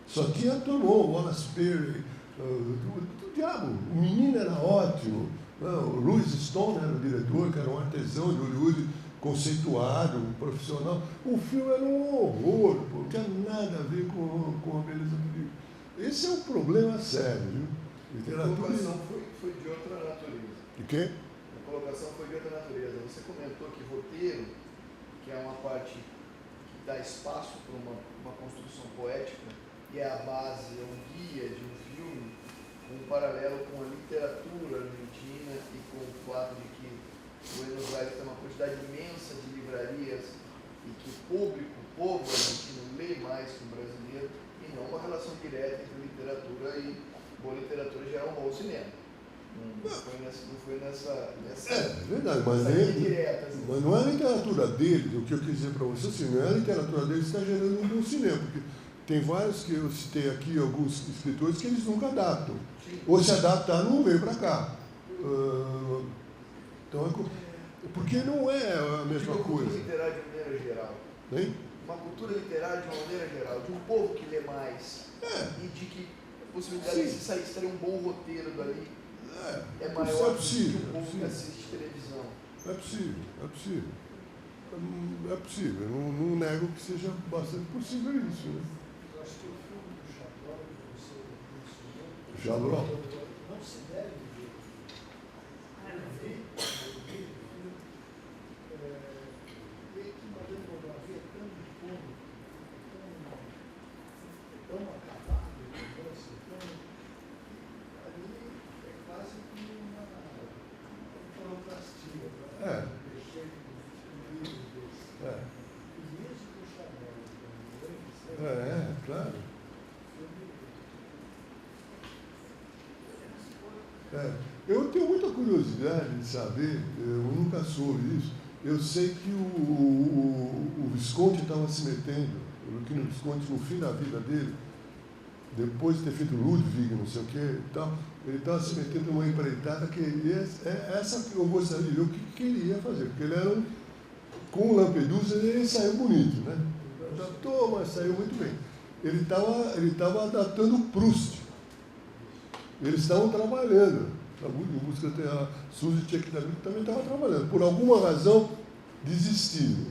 Só tinha Thoreau, Wallace Perry, o diabo, o menino era ótimo. O Louis Stone era o diretor, que era um artesão de Hollywood, conceituado, profissional. O filme era um horror, pô, não tinha nada a ver com a beleza do livro. Esse é um problema sério, viu? A colocação foi de outra natureza. De quê? A colocação foi de outra natureza. Você comentou que roteiro, que é uma parte que dá espaço para uma construção poética, e é a base, é um guia de um filme, um paralelo com a literatura argentina e com o fato de que Buenos Aires tem uma quantidade imensa de livrarias e que o povo argentino lê mais que o brasileiro, e não uma relação direta entre literatura e boa literatura gera um bom cinema. Não foi nessa verdade, direta. Assim. Mas não é a literatura deles, o que eu quis dizer para você, assim, não é a literatura deles que está gerando um bom cinema, porque tem vários que eu citei aqui, alguns escritores, que eles nunca adaptam. Sim. Ou se adaptaram, não veio para cá. Então, porque não é a mesma coisa. Uma cultura literária de maneira geral. Hein? Uma cultura literária de uma maneira geral, de um povo que lê mais. E de que a possibilidade de sair um bom roteiro dali é maior do que um povo que assiste televisão. É possível. É possível. Eu não nego que seja bastante possível isso. Né? Eu acho que o filme do Chabrol, que você mencionou, não se deve ver. Que Madame Bovary é tão icônico, tão acabado, ali é quase que uma sonoplastia para mexer com livros desses. E mesmo que o Chabrol também, claro. Eu tenho muita curiosidade de saber, eu nunca soube isso. Eu sei que o Visconti estava se metendo, o Luquino Visconti, no fim da vida dele, depois de ter feito Ludwig, não sei o que e tal, ele estava se metendo numa empreitada que essa que eu gostaria de ver o que ele ia fazer, porque ele era com o Lampedusa ele saiu bonito, né? Adaptou, mas saiu muito bem. Ele estava adaptando o Proust. Eles estavam trabalhando. A música, a Suzy Tchekdamik também estava trabalhando. Por alguma razão, desistiram.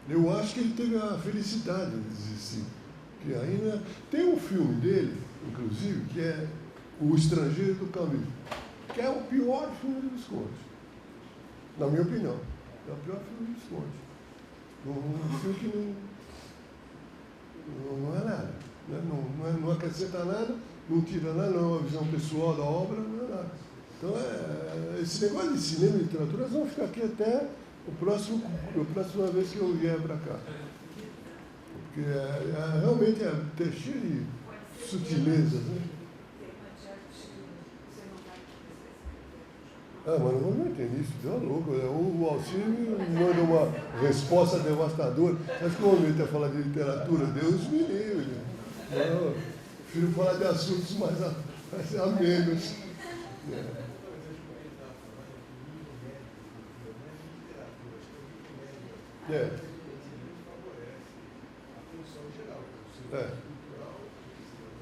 Eu acho que ele teve a felicidade de desistir. Que ainda tem um filme dele, inclusive, que é O Estrangeiro do Camus, que é o pior filme do Visconti, na minha opinião. É o pior filme do Visconti. Um filme que não é nada. Não acrescenta nada, não tira nada, não é uma visão pessoal da obra, não é nada. Então, esse negócio de cinema e literatura, nós vamos ficar aqui até a próxima vez que eu vier para cá. Porque realmente é cheio de sutilezas, né? Mas não vou meter nisso, é louco. O Alcir manda uma resposta devastadora. Acho que o momento é falar de literatura, Deus me livre. Eu prefiro falar de assuntos mais amenos.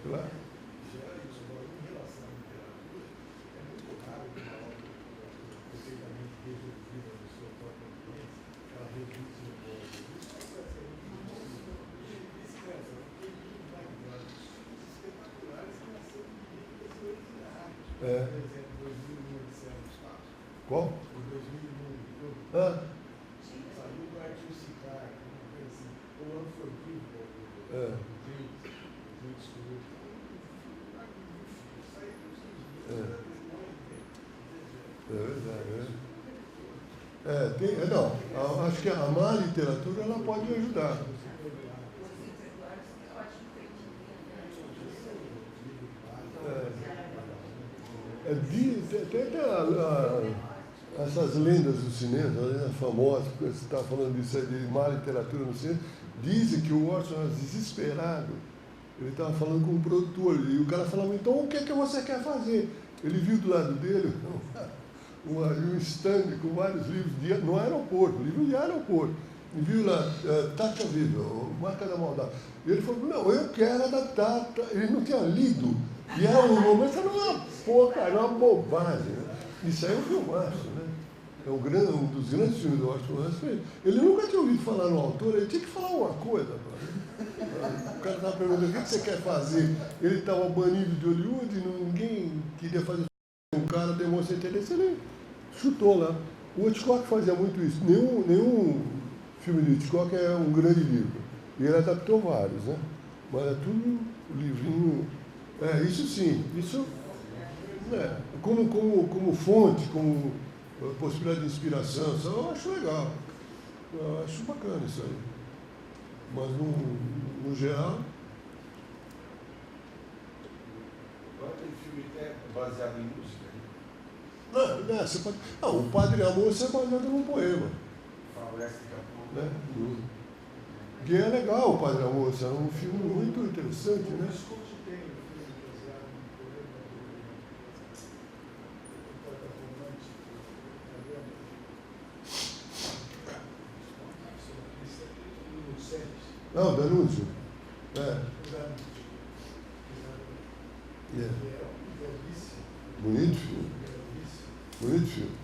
Claro. Qual? O 2001. Ah. Saiu do Arthur Cicar, uma coisa assim. O ano foi horrível. É verdade. Não, acho que a má literatura ela pode ajudar. Tem essas lendas do cinema, as lendas famosas, você está falando disso aí, de má literatura no cinema, dizem que o Orson era desesperado. Ele estava falando com o produtor, e o cara falava, então o que é que você quer fazer? Ele viu do lado dele um stand com vários livros no aeroporto, livro de aeroporto. E viu lá, Taxa Viva, Marca da Maldade. E ele falou, não, eu quero adaptar. Ele não tinha lido. E era um romance, era uma porca, era uma bobagem. Né? Isso aí é um filmaço, né? É um dos grandes filmes do Orson Welles. Ele nunca tinha ouvido falar no autor, ele tinha que falar uma coisa. O cara estava perguntando, o que você quer fazer? Ele estava banido de Hollywood, ninguém queria fazer. Um cara demonstrou interesse, ele chutou lá. O Hitchcock fazia muito isso. Nenhum filme de Hitchcock é um grande livro. E ele adaptou vários, né? Mas é tudo livrinho. Isso sim. Isso, como fonte, como possibilidade de inspiração, eu acho legal. Eu acho bacana isso aí. Mas, no geral... Agora tem filme até baseado em música. Você pode... o Padre Amor é baseado num poema. Favorece daqui a pouco. Né? Que é legal o Padre Amor, é um filme muito interessante, né? Não, Danúzio. Bonito filme. Bonito filme.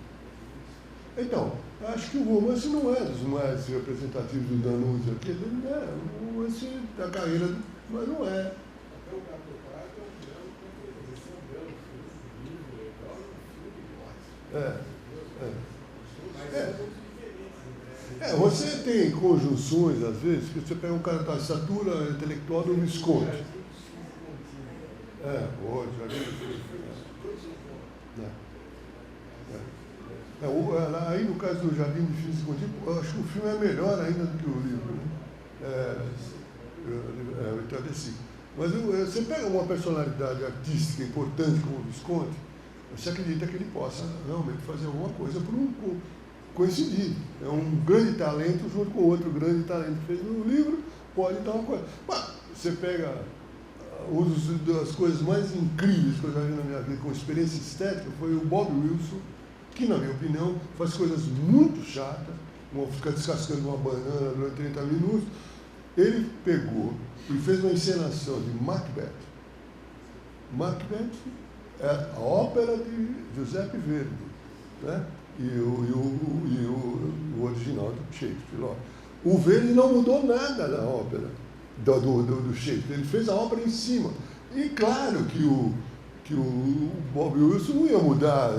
Então, acho que o romance não é dos mais representativos do Danúzio. Aquele não é um romance da carreira, mas não é. Até o Gato Prado é um belo você tem conjunções, às vezes, que você pega um cara da estatura intelectual do Visconti. Hoje, aí no caso do Jardim de Filhos e Contínuos, eu acho que o filme é melhor ainda do que o livro. Né? Mas você pega uma personalidade artística importante como o Visconti, você acredita que ele possa realmente fazer alguma coisa por coincidir. É um grande talento junto com outro grande talento que fez no livro, pode dar uma coisa. Mas você pega uma das coisas mais incríveis que eu já vi na minha vida com experiência estética foi o Bob Wilson, que, na minha opinião, faz coisas muito chatas, ficar descascando uma banana durante 30 minutos. Ele pegou e fez uma encenação de Macbeth. Macbeth é a ópera de Giuseppe Verdi, né? E o original do Shakespeare. Ó. O Verdi não mudou nada na ópera do Shakespeare, ele fez a ópera em cima. E claro que o Bob Wilson não ia mudar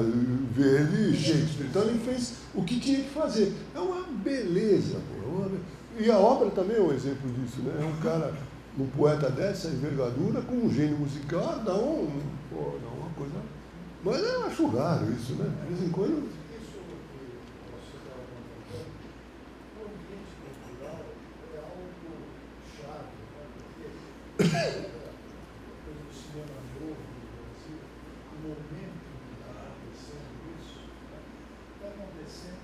Verdi e Shakespeare, então ele fez o que tinha que fazer. É uma beleza, pô. E a ópera também é um exemplo disso, né? É um cara, um poeta dessa envergadura, com um gênio musical, dá uma coisa. Mas eu acho raro isso, né? De vez em quando. Isso que você estava contando, o ambiente cultural é algo chave, né? Porque depois do cinema novo no Brasil, o momento que está acontecendo isso, está acontecendo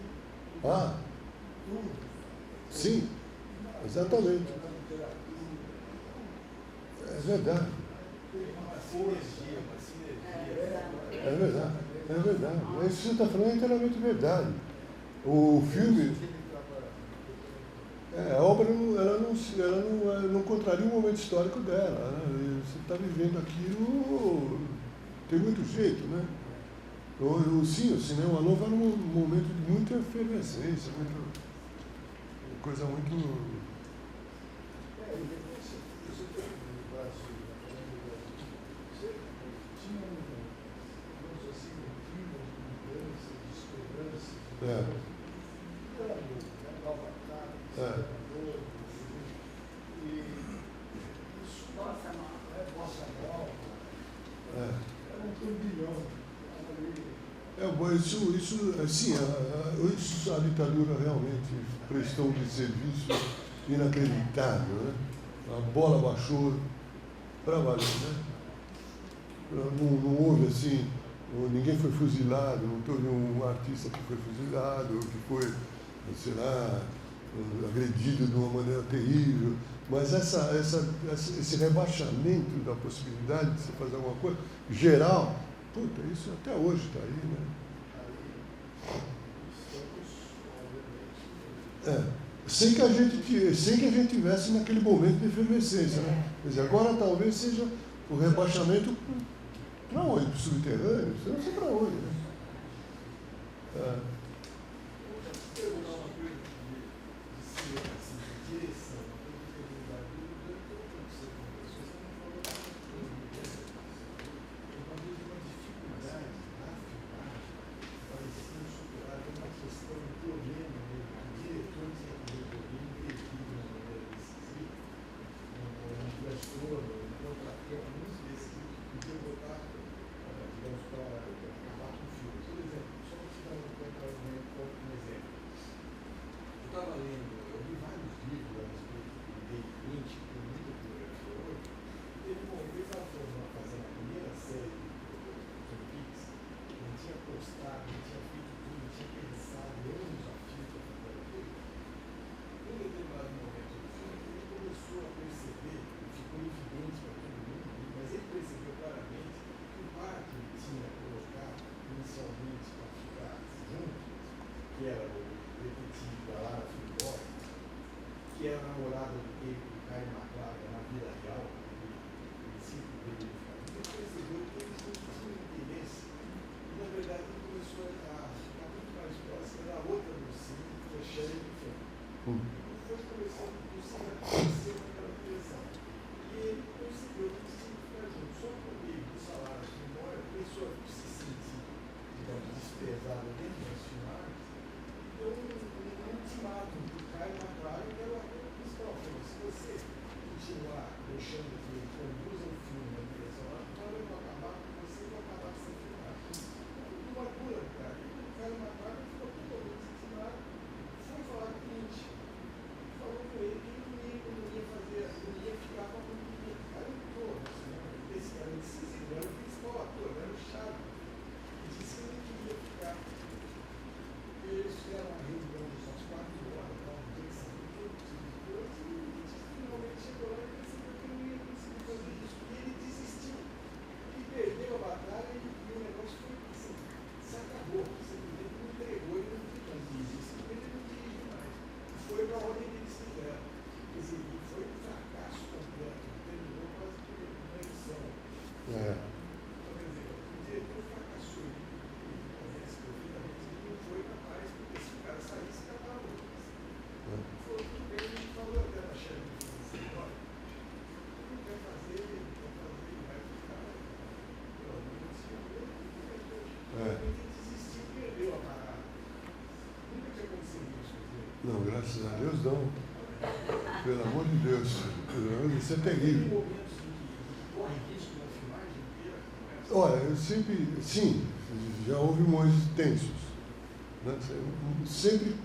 tudo. Sim, exatamente. É verdade. É verdade, é verdade. Isso que você está falando é inteiramente verdade. O filme, a obra não contraria o momento histórico dela. Né? Você está vivendo aquilo, tem muito jeito, né? Sim, o cinema novo era um momento de muita efervescência, coisa muito. A ditadura realmente prestou um serviço inacreditável, né? A bola baixou para valer, né? Não houve assim, ninguém foi fuzilado, não teve um artista que foi fuzilado, que foi, sei lá, agredido de uma maneira terrível, mas esse rebaixamento da possibilidade de você fazer alguma coisa, geral, puta, isso até hoje está aí, né? Sem que a gente tivesse naquele momento de efervescência, né? Quer dizer, agora talvez seja o rebaixamento para onde? Para o subterrâneo? Não sei para onde, né? Que era o detetive da Lara Flynn, que era namorada do Caio McLaren na vida real, o princípio dele, ele percebeu que eles não tinham interesse, e na verdade ele começou a ficar muito mais próximo da outra mocinha, que é Shelley Buchanan. E foi começando a crescer naquela direção. E ele percebeu que eles tinham que ficar juntos. Só que o meio do salário de embora, a pessoa se sentir, digamos, desprezada dentro das filmagens, deu um ultimato do Caio McLaren, que era o ator principal. Falou, se você continuar deixando que ele conduza o filme na direção lá, eu vou acabar com você e vou acabar com essa filmagem. Uma dura, cara. E o Caio McLaren ficou totalmente desanimado. Foi falar com o cliente. Falou com ele que não ia fazer, não ia ficar com a pandemia. O cara entrou no cinema. Esse cara é decisivo, era o principal ator, era o Chave. E disse que não queria ficar. E eles fizeram uma reunião de umas 4 horas, um dia que saiu todos os dois, e finalmente chegou lá e percebeu que não ia conseguir fazer isso. E ele desistiu. E perdeu a batalha e o negócio foi assim, se acabou. Simplesmente não entregou e não quis mais dirigir. Simplesmente ele não dirige mais. Foi para onde eles quiseram. Quer dizer, foi um fracasso completo. Terminou quase que uma edição. Então, quer dizer, graças a Deus não. Pelo amor de Deus. Isso é Tem terrível. momentos em que corre risco da filmagem inteira? Olha, eu sempre, sim, já houve momentos tensos. Né? Sempre,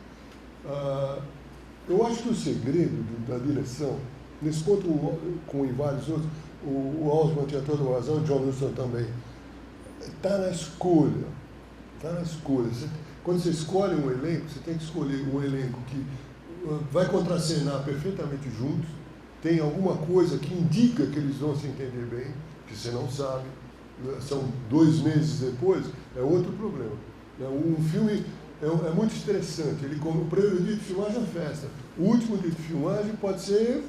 eu acho que o segredo da direção, nesse ponto, como em vários outros, o Oswald tinha toda a razão, o John Huston também, está na escolha. Está na escolha. Quando você escolhe um elenco, você tem que escolher um elenco que vai contracenar perfeitamente juntos, tem alguma coisa que indica que eles vão se entender bem, que você não sabe, são 2 meses depois, é outro problema. Um filme é muito estressante, o primeiro dia de filmagem é festa, o último dia de filmagem pode ser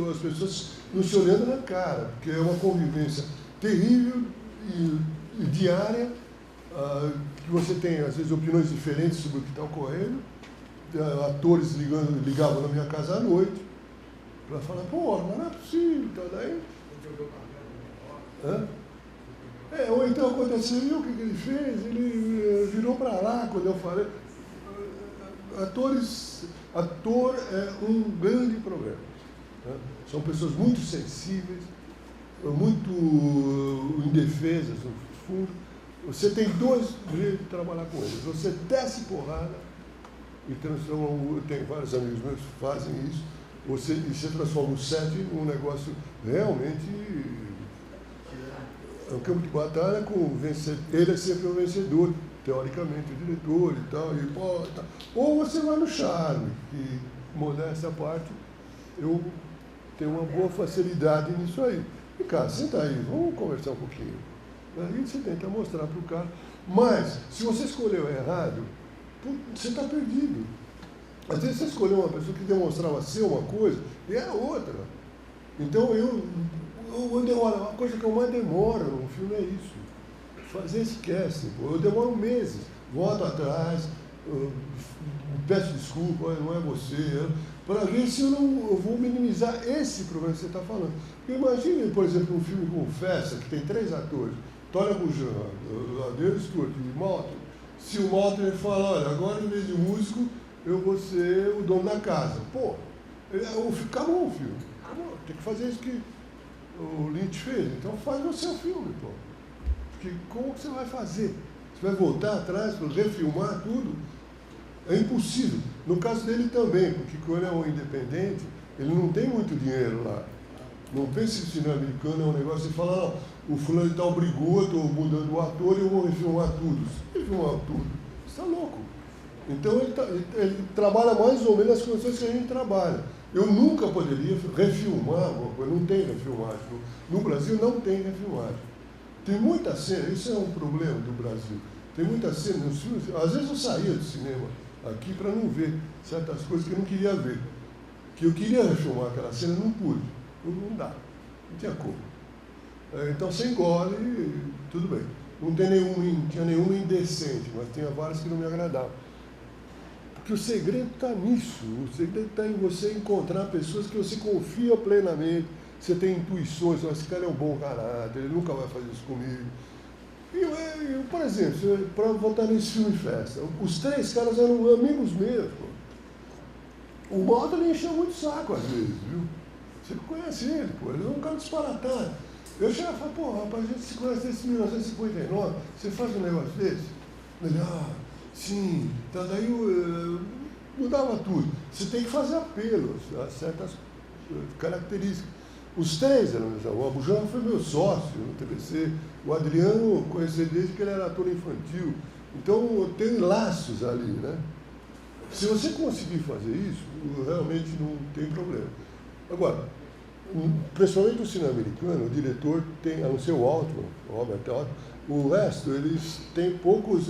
as pessoas não se olhando na cara, porque é uma convivência terrível e diária, que você tem, às vezes, opiniões diferentes sobre o que está ocorrendo. Atores ligavam na minha casa à noite para falar, pô, mas não é possível, tá daí. Ou então aconteceu, e o que ele fez? Ele virou para lá quando eu falei. Ator é um grande problema. Né? São pessoas muito sensíveis, muito indefesas, no fundo. Você tem 2 jeitos de trabalhar com eles. Você desce porrada e transforma, eu tenho vários amigos meus que fazem isso, e você transforma o set num negócio realmente, é um campo de batalha com o vencedor. Ele é sempre o vencedor, teoricamente, o diretor e tal, ou você vai no charme, que, modéstia à parte, eu tenho uma boa facilidade nisso aí. E, cara, senta aí, vamos conversar um pouquinho. Aí você tenta mostrar para o cara. Mas, se você escolheu errado, você está perdido. Às vezes você escolheu uma pessoa que demonstrava ser uma coisa e era outra. Então, olha, a coisa que eu mais demoro no filme é isso. Fazer esse casting. Eu demoro meses. Volto atrás, peço desculpa, olha, não é você. Para ver se eu vou minimizar esse problema que você está falando. Porque imagine, por exemplo, um filme como Festa, que tem 3 atores. Tonya Bujan, Adele Stewart e Maltin. Se o Maltin fala, olha, agora em vez de músico, eu vou ser o dono da casa. Pô, acabou o filme. Acabou. Tem que fazer isso que o Lynch fez. Então faz o seu filme, pô. Porque como que você vai fazer? Você vai voltar atrás para refilmar tudo? É impossível. No caso dele também, porque quando é um independente, ele não tem muito dinheiro lá. Não pense que o cinema americano é um negócio de falar, não, o fulano de tal brigou, estou mudando o ator e eu vou refilmar tudo. Você refilmar tudo? Você está louco. Então ele trabalha mais ou menos as condições que a gente trabalha. Eu nunca poderia refilmar uma coisa, não tem refilmagem. No Brasil não tem refilmagem. Tem muita cena, isso é um problema do Brasil. Tem muita cena nos filmes, às vezes eu saía do cinema aqui para não ver certas coisas que eu não queria ver. Que eu queria refilmar aquela cena, não pude. Não dá, não tinha como. Então você engole e tudo bem. Não tinha nenhuma indecente, mas tinha várias que não me agradavam. Porque o segredo está nisso. O segredo está em você encontrar pessoas que você confia plenamente, você tem intuições, esse cara é um bom caráter, ele nunca vai fazer isso comigo. Eu, por exemplo, para voltar nesse filme Festa, os 3 caras eram amigos meus. Pô. O Malta me encheu muito saco às vezes, viu? Você conhece ele, pô, ele é um cara disparatado. Eu chegava e falava, pô, rapaz, a gente se conhece desde 1959, você faz um negócio desse? Ele, sim, então daí mudava tudo. Você tem que fazer apelos a certas características. Os 3 eram, o Abujan foi meu sócio no TBC, o Adriano conheci desde que ele era ator infantil. Então tem laços ali, né? Se você conseguir fazer isso, realmente não tem problema. Agora, principalmente no cinema americano, o diretor tem, a não ser o Altman, o Robert Altman, o resto, eles têm poucos,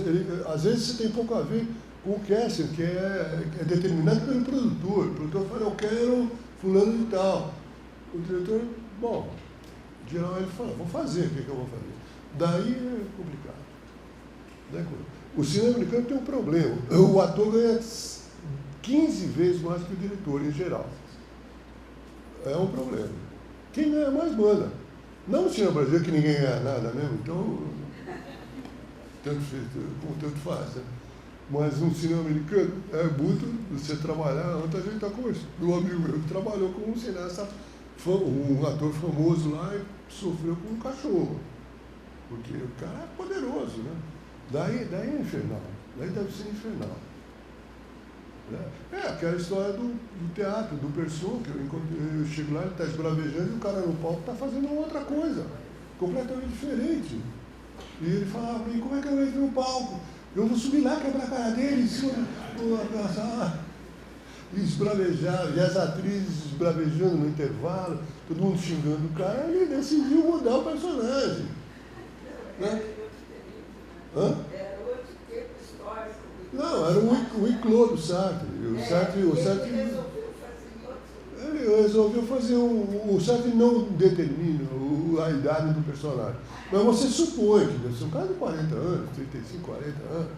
às vezes você tem pouco a ver com o casting, que é determinado pelo produtor. O produtor fala, eu quero fulano de tal. O diretor, bom, geralmente ele fala, vou fazer, o que eu vou fazer? Daí é complicado. O cinema americano tem um problema, o ator ganha 15 vezes mais que o diretor, em geral. É um problema. Quem ganha mais manda. Não no cinema brasileiro, que ninguém ganha nada mesmo, então, tanto faz, né? Mas no cinema americano é muito você trabalhar. Ontem a gente está conversando, um amigo meu que trabalhou com um cineasta, um ator famoso lá e sofreu com um cachorro. Porque o cara é poderoso, né? Daí é infernal. Daí deve ser infernal. É aquela história do teatro, do Persson, que eu chego lá, ele está esbravejando e o cara no palco está fazendo outra coisa, completamente diferente. E ele falava para mim, como é que eu entro no palco? Eu vou subir lá, quebrar a cara dele, vou abraçar. E esbravejar, e as atrizes esbravejando no intervalo, todo mundo xingando o cara, ele decidiu mudar o personagem. Né? Hã? Era outro tempo histórico. Não, era o Iclô do Sartre. Ele resolveu fazer o Sartre não determina a idade do personagem. Mas você supõe que deve ser um cara de 40 anos, 35, 40 anos.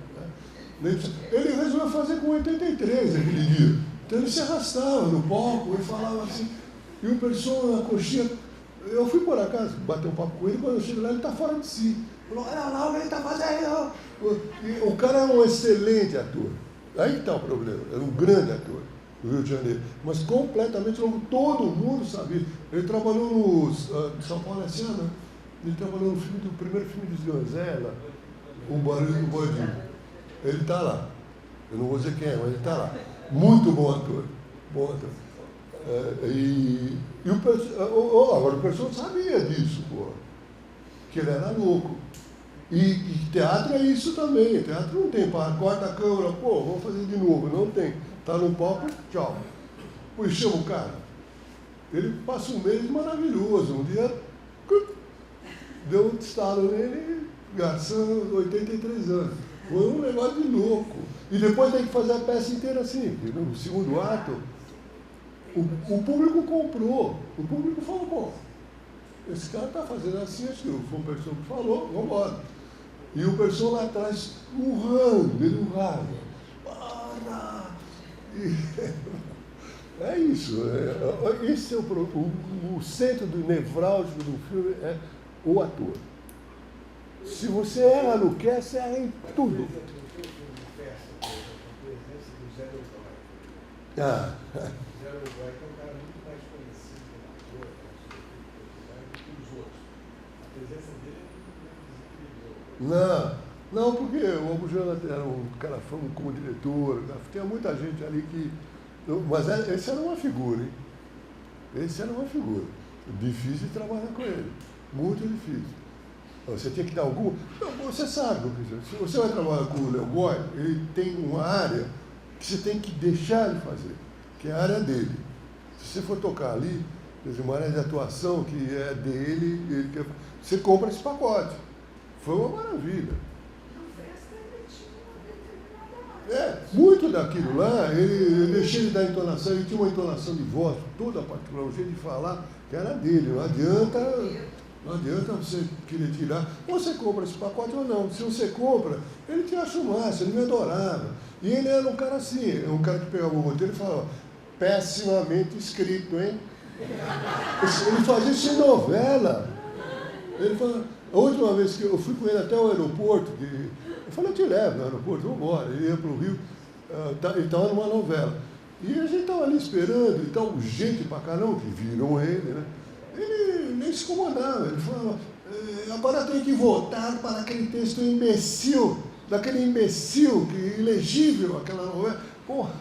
Né? Ele resolveu fazer com 83 aquele dia. Então ele se arrastava no palco, ele falava assim, e o pessoal na coxinha. Eu fui por acaso bater um papo com ele, quando eu chego lá ele está fora de si. Falou, olha lá o que ele está fazendo. O cara é um excelente ator. Aí está o problema, é um grande ator do Rio de Janeiro. Mas completamente louco, todo mundo sabia. Ele trabalhou no São Paulo é assim, né? Ele trabalhou no filme do primeiro filme de Zganzella, O Barulho do Bodinho. Ele está lá. Eu não vou dizer quem é, mas ele está lá. Muito bom ator. Bom ator. Agora o pessoal sabia disso, pô. Que ele era louco. E teatro é isso também. Teatro não tem, corta a câmera, pô, vamos fazer de novo. Não tem. Está no palco, tchau. Pois chama o cara. Ele passa um mês maravilhoso. Um dia, deu um estalo nele, garçom, 83 anos. Foi um negócio de louco. E depois tem que fazer a peça inteira assim. No segundo ato, o público comprou. O público falou, bom, esse cara está fazendo assim, acho que foi uma pessoa que falou, vamos embora. E o pessoal lá atrás urrando, ele urrava. Para! É isso. Esse é o centro do nevrálgico do filme, é o ator. Se você erra no que, você erra em tudo. Ah. Zé Uruguai é um cara muito mais conhecido como ator, do que os outros. A presença dele é desequilibrou. Não, porque o Abujamra era um cara famo como diretor, tinha muita gente ali que. Mas esse era uma figura, hein? Esse era uma figura. Difícil de trabalhar com ele. Muito difícil. Você tem que dar algum. Você sabe, se você vai trabalhar com o Léo Goy, ele tem uma área que você tem que deixar ele fazer, que é a área dele. Se você for tocar ali, quer dizer, uma área de atuação que é dele, você compra esse pacote. Foi uma maravilha. Muito daquilo lá, ele deixou de dar entonação, ele tinha uma entonação de voz, toda particular, o jeito de falar, que era dele. Não adianta você querer tirar. Ou você compra esse pacote ou não. Se você compra, ele te acha o máximo, ele me adorava. E ele era um cara assim, um cara que pegava o roteiro e falava, pessimamente escrito, hein? Ele fazia isso em novela. Ele falava, a última vez que eu fui com ele até o aeroporto, eu falei, eu te levo no aeroporto, vamos embora. Ele ia para o Rio, ele estava numa novela. E a gente estava ali esperando, então, gente pra caramba, que viram ele, né? Ele nem se incomodava, ele falava, agora tem que votar para aquele texto imbecil, daquele imbecil, que ilegível, aquela novela. Porra,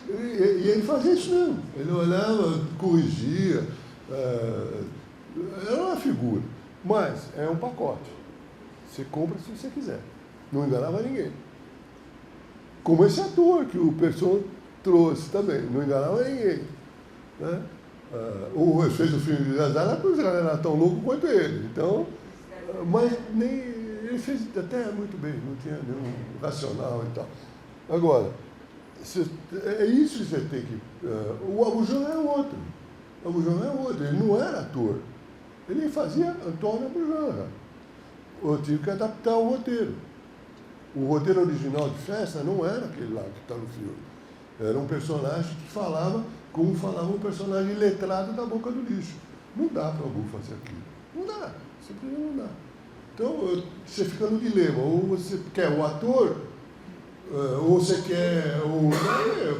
e ele fazia isso mesmo. Ele olhava, corrigia, era uma figura. Mas é um pacote. Você compra se você quiser. Não enganava ninguém. Como esse ator que o Persson trouxe também, não enganava ninguém. Né? Ele fez o filme de Zazara, porque os caras eram tão loucos quanto ele. Então, mas nem, ele fez até muito bem, não tinha nenhum racional e tal. Agora, é isso que você tem que. O Abujamra é outro. O Abujamra é outro. Ele não era ator. Ele fazia Antônio Abujamra. Eu tive que adaptar o roteiro. O roteiro original de Festa não era aquele lá que está no filme. Era um personagem que falava como falava um personagem letrado da boca do lixo. Não dá para alguém fazer aquilo. Não dá. Simplesmente não dá. Então, você fica no dilema. Ou você quer o ator, Ou você quer,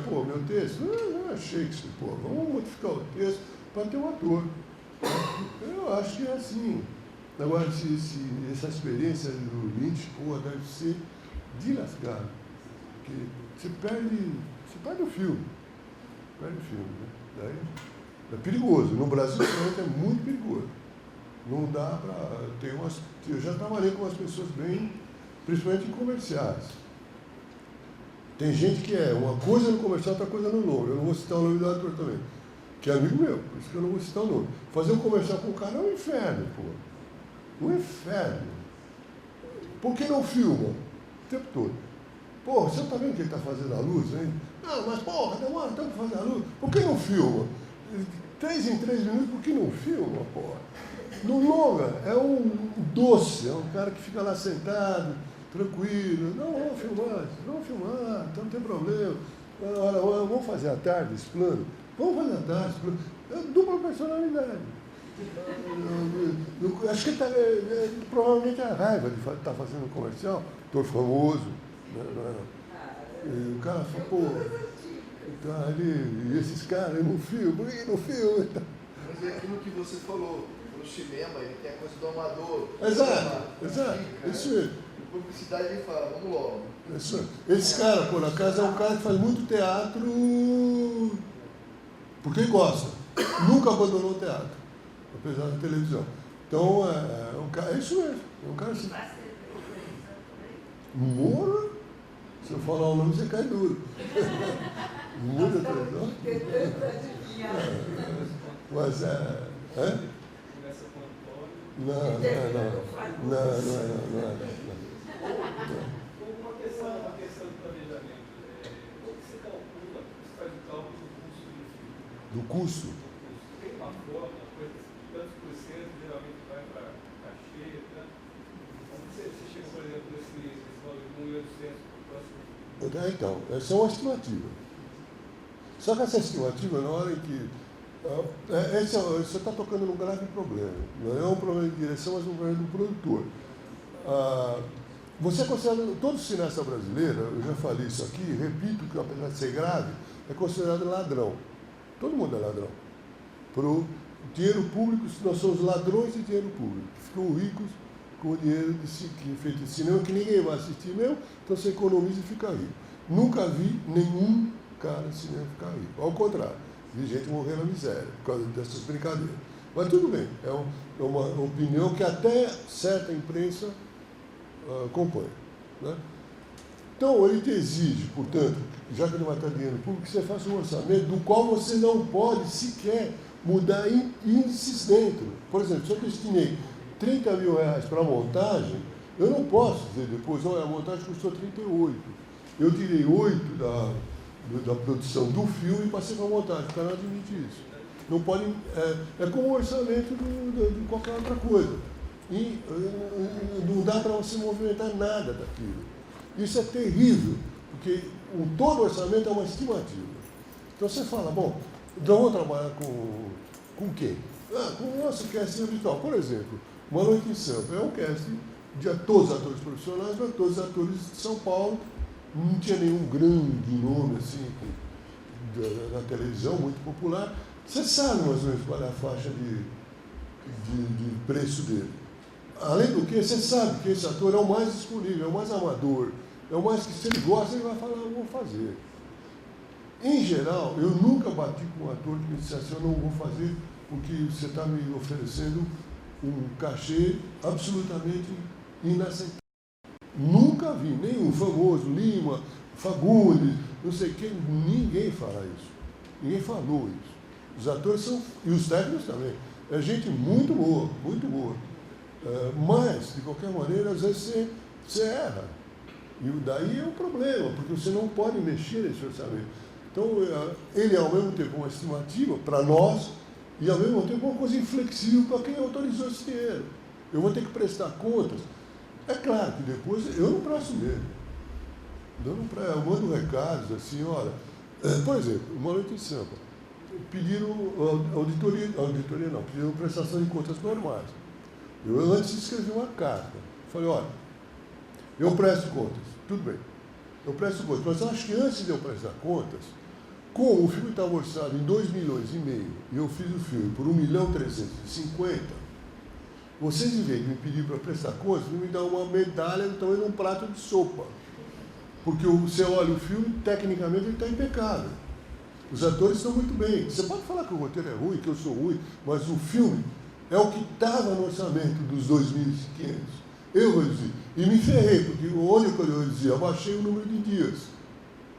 pô, meu texto, não é Shakespeare, pô, vamos modificar o texto para ter um ator. Eu acho que é assim. Agora, essa experiência do Lynch, pô, deve ser de lascar. Porque você perde o filme. Perde o filme, né? Daí é perigoso. No Brasil, é muito perigoso. Não dá para ter umas... Eu já trabalhei com umas pessoas bem, principalmente em comerciais. Tem gente que é uma coisa no comercial, outra coisa no nome. Eu não vou citar o nome do ator também, que é amigo meu, por isso que eu não vou citar o nome. Fazer um comercial com o cara é um inferno, pô. Um inferno. Por que não filma? O tempo todo. Pô, você não está vendo que ele está fazendo a luz, hein? Não, mas porra, demora tanto para fazer a luz. Por que não filma? 3 em 3 minutos, por que não filma, porra? No longa, é um doce, é um cara que fica lá sentado, tranquilo. Não, vamos filmar, então não tem problema. Olha, vamos fazer à tarde esse plano? Vamos fazer à tarde esse plano. É dupla personalidade. Eu acho que ele provavelmente é a raiva de estar fazendo um comercial, ator famoso. E o cara fala, pô, tá ali, e esses caras não filmam, por que não filmam? Mas é aquilo que você falou, no cinema, ele tem a coisa do amador. Exato, isso mesmo. Publicidade ele fala, vamos logo. Esse cara, por acaso, é um cara que faz muito teatro porque ele gosta. Nunca abandonou o teatro, apesar da televisão. Então, é isso mesmo. É um cara assim. Morra? Se eu falar o nome, você cai duro. Muda a televisão? Mas Não. Uma questão de planejamento. Como você calcula, você faz o cálculo do custo do filme? Do custo? Tem uma forma, tantos por cento geralmente vai para cachê, tá? Como você chega, por exemplo, nesse valor de 1.800 para o próximo filme? Então, essa é uma estimativa. Só que essa estimativa, na hora em que... você está tocando num grave problema. Não é um problema de direção, mas um problema do produtor. Você é considerado, todo cineasta brasileiro, eu já falei isso aqui, repito que apesar de ser grave, é considerado ladrão. Todo mundo é ladrão. Para o dinheiro público, nós somos ladrões de dinheiro público. Ficam ricos com o dinheiro que é feito de cinema, que ninguém vai assistir mesmo, então você economiza e fica rico. Nunca vi nenhum cara de cinema ficar rico. Ao contrário, vi gente morrer na miséria por causa dessas brincadeiras. Mas tudo bem, é uma opinião que até certa imprensa acompanha. Né? Então, ele te exige, portanto, já que ele vai estar dinheiro público, que você faça um orçamento do qual você não pode sequer mudar índices dentro. Por exemplo, se eu destinei 30 mil reais para a montagem, eu não posso dizer depois, olha, a montagem custou 38. Eu tirei 8 da produção do filme e passei para a montagem. O cara não admite isso. Não pode, é como o orçamento de qualquer outra coisa. E não dá para você movimentar nada daquilo. Isso é terrível, porque todo orçamento é uma estimativa. Então você fala, bom, então vamos trabalhar com quem? Com o nosso casting habitual. Por exemplo, Uma Noite em Sampa é um casting de todos os atores profissionais, mas todos os atores de São Paulo. Não tinha nenhum grande nome assim na televisão, muito popular. Você sabe mais ou menos qual é a faixa de preço dele. Além do que, você sabe que esse ator é o mais disponível, é o mais amador, é o mais que, se ele gosta, ele vai falar, eu vou fazer. Em geral, eu nunca bati com um ator que me disse assim, eu não vou fazer porque você está me oferecendo um cachê absolutamente inaceitável. Nunca vi nenhum famoso, Lima, Fagundes, não sei quem, ninguém fala isso. Ninguém falou isso. Os atores são, e os técnicos também, é gente muito boa, muito boa. Mas, de qualquer maneira, às vezes você erra. E daí é um problema, porque você não pode mexer nesse orçamento. Então, ele é ao mesmo tempo uma estimativa para nós e ao mesmo tempo uma coisa inflexível para quem autorizou esse dinheiro. Eu vou ter que prestar contas. É claro que depois eu não presto mesmo. Eu mando recados assim, olha, por exemplo, Uma Noite em Sampa, pediram pediram prestação de contas normais. Eu antes escrevi uma carta. Falei, olha, eu presto contas, tudo bem. eu presto contas. Mas eu acho que antes de eu prestar contas, como o filme estava orçado em 2,5 milhões e eu fiz o filme por 1.350.000, vocês, em vez de me pedir para prestar contas, me dão uma medalha do tamanho de um prato de sopa. Porque você olha o filme, tecnicamente ele está impecável. Os atores estão muito bem. Você pode falar que o roteiro é ruim, que eu sou ruim, mas o filme é o que estava no orçamento dos 2.500. Eu reduzi. E me ferrei, porque onde eu reduzi? Eu baixei o número de dias.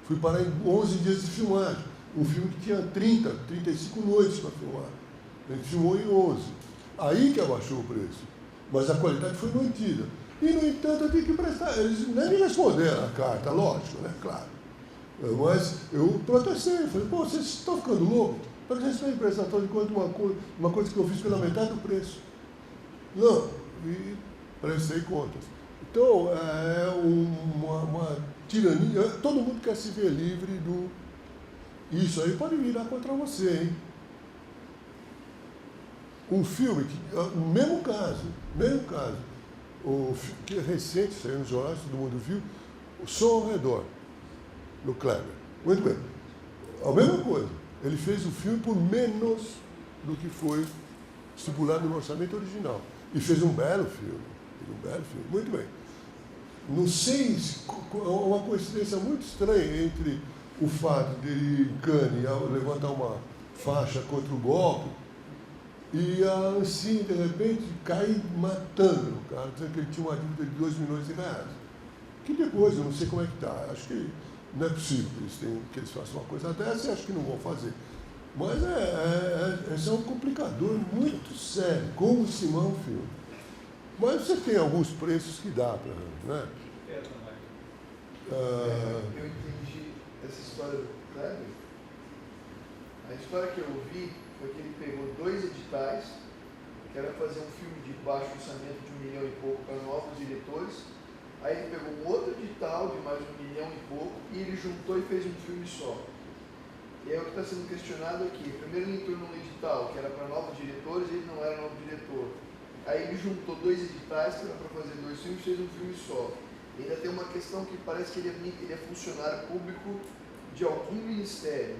Fui parar em 11 dias de filmagem. Um filme que tinha 35 noites para filmar. A gente filmou em 11. Aí que abaixou o preço. Mas a qualidade foi mantida. E, no entanto, eu tive que prestar. Eles nem me responderam a carta, lógico, né? Claro. Mas eu protestei. Falei, pô, vocês estão ficando loucos? Para vocês têm prestação de conta uma coisa que eu fiz pela metade do preço. Não. E prestei contas. Então, é uma tirania. Todo mundo quer se ver livre do... Isso aí pode virar contra você, hein? Um filme, o mesmo caso, o que é recente, saiu nos jornais, todo mundo viu, O Som ao Redor, do Kleber. Muito bem. A mesma coisa. Ele fez o filme por menos do que foi estipulado no orçamento original. E fez um belo filme. Muito bem. Não sei, uma coincidência muito estranha entre o fato de ele ir em Cannes levantar uma faixa contra o golpe e a Ancine, de repente, cair matando o cara, dizendo que ele tinha uma dívida de 2 milhões de reais. Que depois, eu não sei como é que está, acho que não é possível que eles façam uma coisa dessa e acho que não vão fazer. Mas esse é um complicador muito sério, como estimar um filme. Mas você tem alguns preços que dá para... Né? Eu entendi essa história do Kleber. A história que eu ouvi foi que ele pegou 2 editais, que era fazer um filme de baixo orçamento de 1 milhão e pouco para novos diretores. Aí ele pegou um outro edital de mais 1 milhão e pouco e ele juntou e fez um filme só. E é o que está sendo questionado aqui. Primeiro ele entrou num edital que era para novos diretores e ele não era novo diretor. Aí ele juntou 2 editais que era para fazer 2 filmes e fez um filme só. E ainda tem uma questão que parece que ele é funcionário público de algum ministério.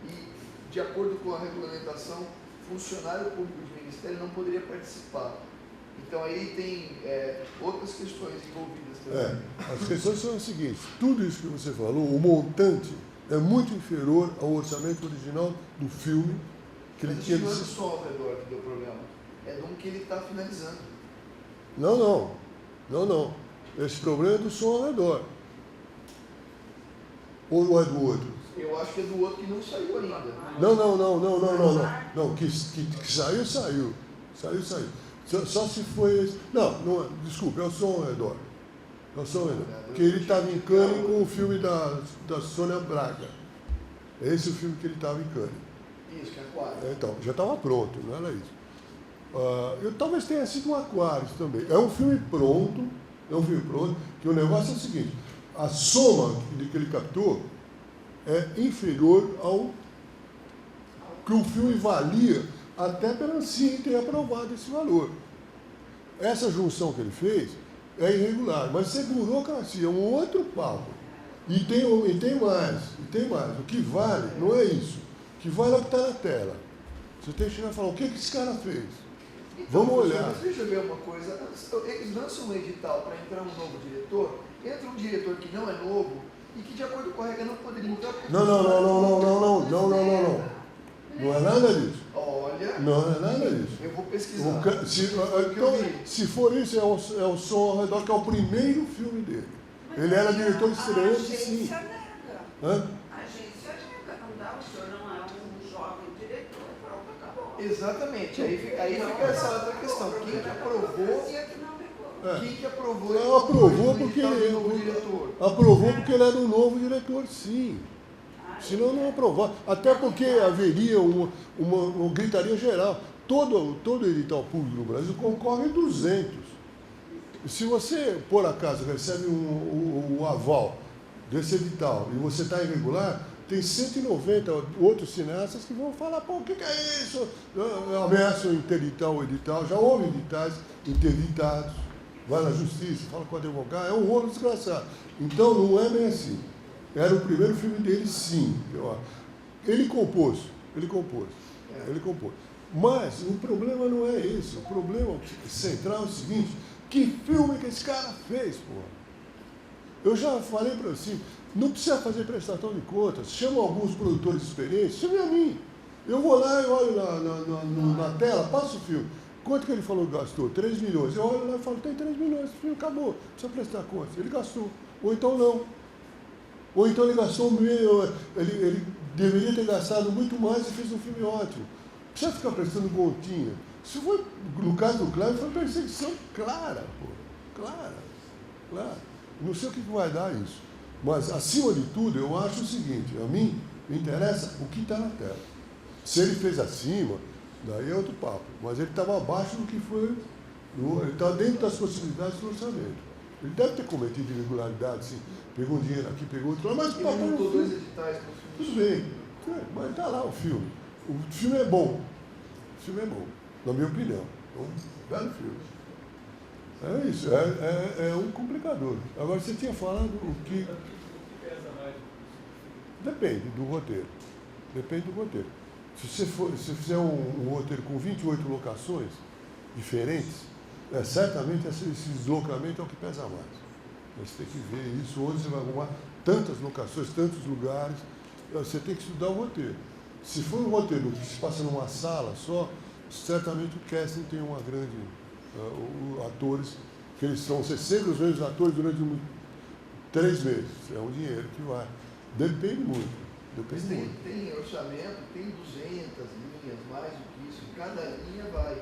E, de acordo com a regulamentação, funcionário público de ministério não poderia participar. Então aí tem outras questões envolvidas também. As questões são as seguintes. Tudo isso que você falou, o montante é muito inferior ao orçamento original do filme que ele tinha... Mas não é do Som ao Redor que deu problema. É de um que ele está finalizando. Não. Esse problema é do Som ao Redor. Ou é do outro? Eu acho que é do outro que não saiu ainda. Não, que saiu. Só se foi esse. Não, desculpa, é o Som ao Redor. Porque ele estava em Cannes com o filme da Sônia Braga. Esse é o filme que ele estava em Cannes. Isso, que é Aquário. Então, já estava pronto, não era isso. Talvez tenha sido um Aquários também. É um filme pronto, que o negócio é o seguinte, a soma que ele captou é inferior ao que o filme valia até pela Ancine ter aprovado esse valor. Essa junção que ele fez é irregular, mas isso é burocracia, é um outro papo. E tem mais. O que vale não é isso. O que vale é o que está na tela. Você tem que chegar e falar, o que esse cara fez? Então, vamos olhar. Mas deixa eu ver uma coisa. Eles lançam um edital para entrar um novo diretor, entra um diretor que não é novo e que, de acordo com a regra, não poderia entrar. Não. Não é nada disso. Olha. Não é nada disso. Eu vou pesquisar. Se for isso, é o Som ao Redor, que é o primeiro filme dele. Ele era diretor estreante, sim. A agência nega. A agência nega, não dá, o senhor não é um jovem diretor, pronto, acabou. Exatamente, aí fica essa outra questão. Quem que aprovou? Quem que aprovou? Não, aprovou porque ele era um novo diretor, sim. Senão não aprovava. Até porque haveria uma gritaria geral. Todo edital público no Brasil concorre 200. Se você, por acaso, recebe o aval desse edital e você está irregular, tem 190 outros cineastas que vão falar, pô, o que é isso? Ameaçam interditar o edital, já houve editais interditados. vai na justiça, fala com o advogado, é um rolo desgraçado. Então não é bem assim. Era o primeiro filme dele, sim. Ele compôs. Mas o problema não é esse. O problema central é o seguinte: que filme que esse cara fez, porra? Eu já falei para você, não precisa fazer prestação de contas. Chama alguns produtores experientes, chame a mim. Eu vou lá e olho na tela, passo o filme. Quanto que ele falou que gastou? 3 milhões. Eu olho lá e falo, tem 3 milhões, o filme acabou, não precisa prestar contas. Ele gastou. Ou então não. Ou então ele gastou meio, ele deveria ter gastado muito mais e fez um filme ótimo. Não precisa ficar prestando continha. Se foi, no caso do Kleber, foi perseguição clara, pô. Clara. Não sei o que vai dar isso. Mas, acima de tudo, eu acho o seguinte, a mim me interessa o que está na tela. Se ele fez acima, daí é outro papo. Mas ele estava abaixo do que foi, ele estava dentro das possibilidades do orçamento. Ele deve ter cometido irregularidades, sim. Pegou um dinheiro aqui, pegou outro lá, mas Ele montou 2 editais para o filme. Tudo bem, mas está lá o filme. O filme é bom. Na minha opinião. É um belo filme. É isso, é um complicador. Agora, você tinha falado o que... Depende do roteiro. Se você fizer um roteiro com 28 locações diferentes, certamente esse deslocamento é o que pesa mais. Você tem que ver isso, onde você vai arrumar tantas locações, tantos lugares. Você tem que estudar o roteiro. Se for um roteiro que se passa numa sala só, certamente o casting tem uma grande... atores, que eles são sempre os mesmos atores durante 3 meses. É um dinheiro que vai. Depende muito. Mas tem orçamento, tem 200 linhas, mais do que isso. Cada linha vai.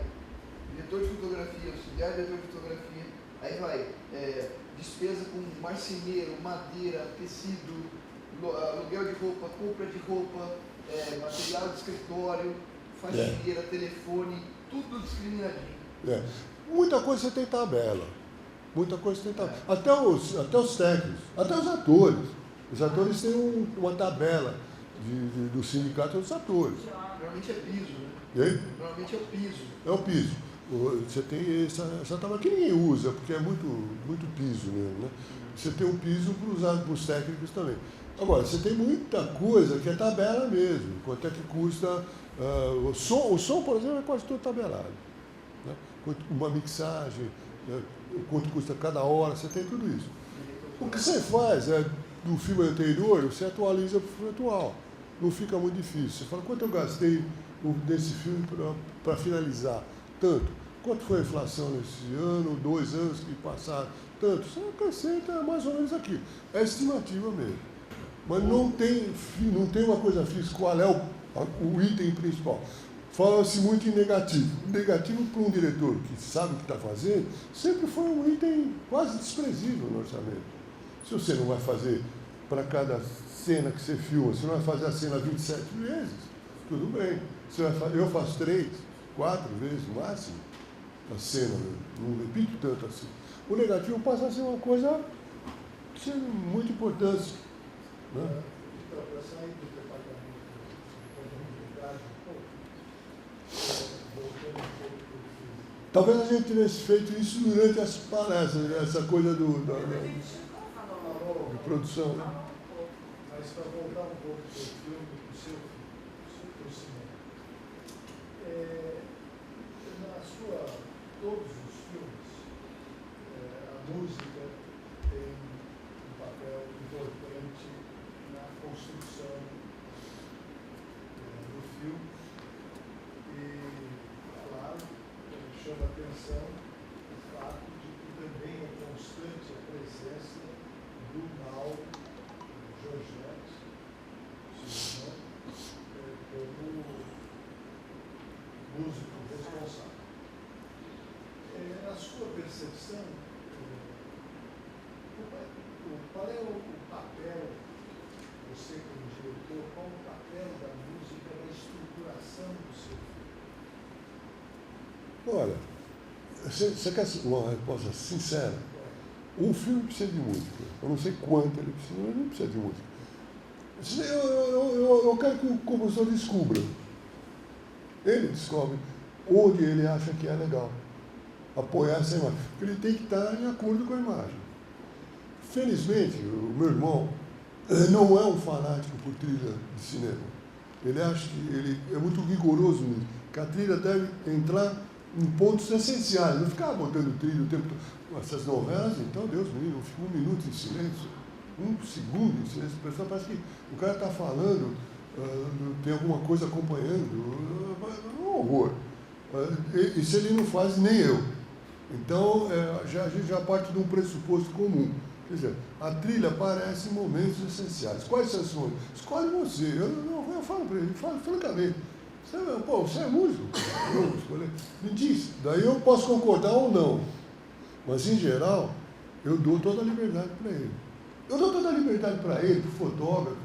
Diretor de fotografia, auxiliar diretor de fotografia. Aí vai despesa com marceneiro, madeira, tecido, aluguel de roupa, compra de roupa, material de escritório, faxineira, telefone, tudo discriminadinho. Muita coisa você tem tabela. Até os técnicos, até os atores. Os atores têm uma tabela do sindicato dos atores. Normalmente é piso, né? E aí? Normalmente é o piso. É o piso. Você tem essa tabela que ninguém usa, porque é muito piso mesmo, né? Você tem um piso para os técnicos também. Agora, você tem muita coisa que é tabela mesmo. Quanto é que custa... o som, por exemplo, é quase todo tabelado. Né? Uma mixagem, quanto custa cada hora, você tem tudo isso. O que você faz do filme anterior, você atualiza para o filme atual. Não fica muito difícil. Você fala, quanto eu gastei nesse filme para finalizar? Tanto. Quanto foi a inflação nesse ano, 2 anos que passaram? Tanto. Você acrescenta mais ou menos aqui. É estimativa mesmo. Mas não tem uma coisa fixa. Qual é o item principal? Fala-se muito em negativo. Negativo para um diretor que sabe o que está fazendo, sempre foi um item quase desprezível no orçamento. Se você não vai fazer para cada cena que você filma, você não vai fazer a cena 27 vezes, tudo bem. Eu faço 3, 4 vezes no máximo a cena, não repito tanto assim. O negativo passa a ser uma coisa de muita importância. Né? Para sair do departamento de idade um pouco, voltando um pouco para o filme. Talvez a gente tivesse feito isso durante as palestras, essa coisa de produção. Né? Mas para voltar um pouco para o filme, para o seu cinema. Todos os filmes, a música tem um papel importante na construção do filme. E, claro, chama a atenção o fato de que também é constante a presença do Mal, do Georgette, como músico responsável. Na sua percepção, qual é o papel, você como diretor, qual é o papel da música na estruturação do seu filme? Olha, você quer uma resposta sincera? Um filme precisa de música. Eu não sei quanto ele precisa, mas não precisa de música. Eu quero que o compositor descubra. Ele descobre onde ele acha que é legal. apoiar essa imagem. Porque ele tem que estar em acordo com a imagem. Felizmente, o meu irmão não é um fanático por trilha de cinema. Ele acha que ele é muito rigoroso nisso, que a trilha deve entrar em pontos essenciais, não ficar botando trilha o tempo todo. Essas novelas, então, Deus me livre, não fica 1 minuto em silêncio, 1 segundo em silêncio, a pessoa parece que o cara está falando, tem alguma coisa acompanhando, é um horror. Isso ele não faz, nem eu. Então, a gente já parte de um pressuposto comum. Quer dizer, a trilha aparece em momentos essenciais. Quais são esses momentos? Escolhe você. Eu falo para ele, falo francamente. Você é músico? Me diz. Daí eu posso concordar ou não. Mas, em geral, eu dou toda a liberdade para ele. Eu dou toda a liberdade para ele, para o fotógrafo.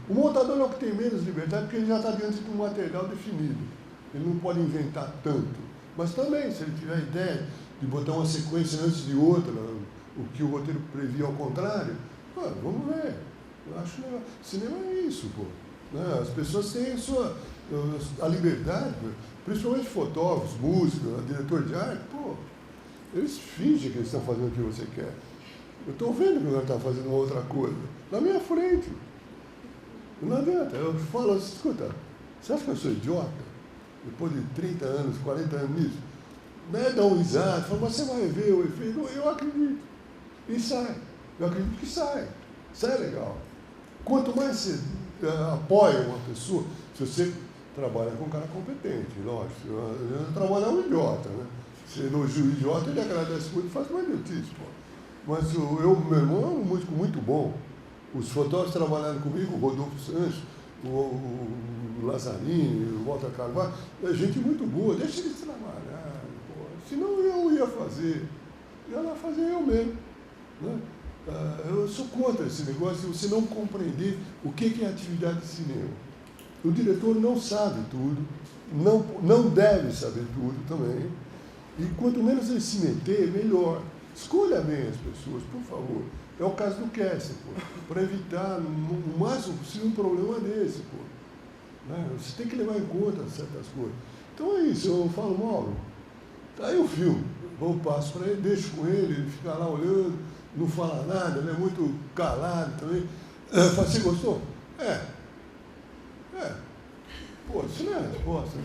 O montador é o que tem menos liberdade, porque ele já está diante de um material definido. Ele não pode inventar tanto. Mas também, se ele tiver a ideia de botar uma sequência antes de outra, o que o roteiro previa ao contrário, vamos ver. Eu acho que cinema é isso, pô. Né? As pessoas têm a liberdade, principalmente fotógrafos, músicos, diretor de arte, pô, eles fingem que eles estão fazendo o que você quer. Eu estou vendo que o cara está fazendo uma outra coisa, na minha frente. Não adianta, eu falo assim, escuta, você acha que eu sou idiota? Depois de 30 anos, 40 anos nisso, né? Dá um risado, fala, mas você vai ver o efeito, eu acredito. E sai. Eu acredito que sai. Sai legal. Quanto mais você apoia uma pessoa, se você trabalha com um cara competente, lógico. Eu trabalho um idiota, né? Se elogia o idiota, ele agradece muito e faz uma idiotice, pô. Mas meu irmão é um músico muito bom. Os fotógrafos trabalharam comigo, o Rodolfo Sanches, o Lazzarini, o Walter Carvalho, é gente muito boa, deixa eles trabalhar, pô. Senão eu ia fazer. Ia lá fazer eu mesmo. Né? Eu sou contra esse negócio de você não compreender o que é atividade de cinema. O diretor não sabe tudo, não deve saber tudo também, e quanto menos ele se meter, melhor. Escolha bem as pessoas, por favor. É o caso do Kessler, para evitar o máximo possível um problema desse. Pô. Né? Você tem que levar em conta certas coisas. Então é isso, eu falo, Mauro, tá aí o filme, eu passo para ele, deixo com ele fica lá olhando, não fala nada, ele é muito calado também. Fala, você gostou? Pô, isso não é resposta.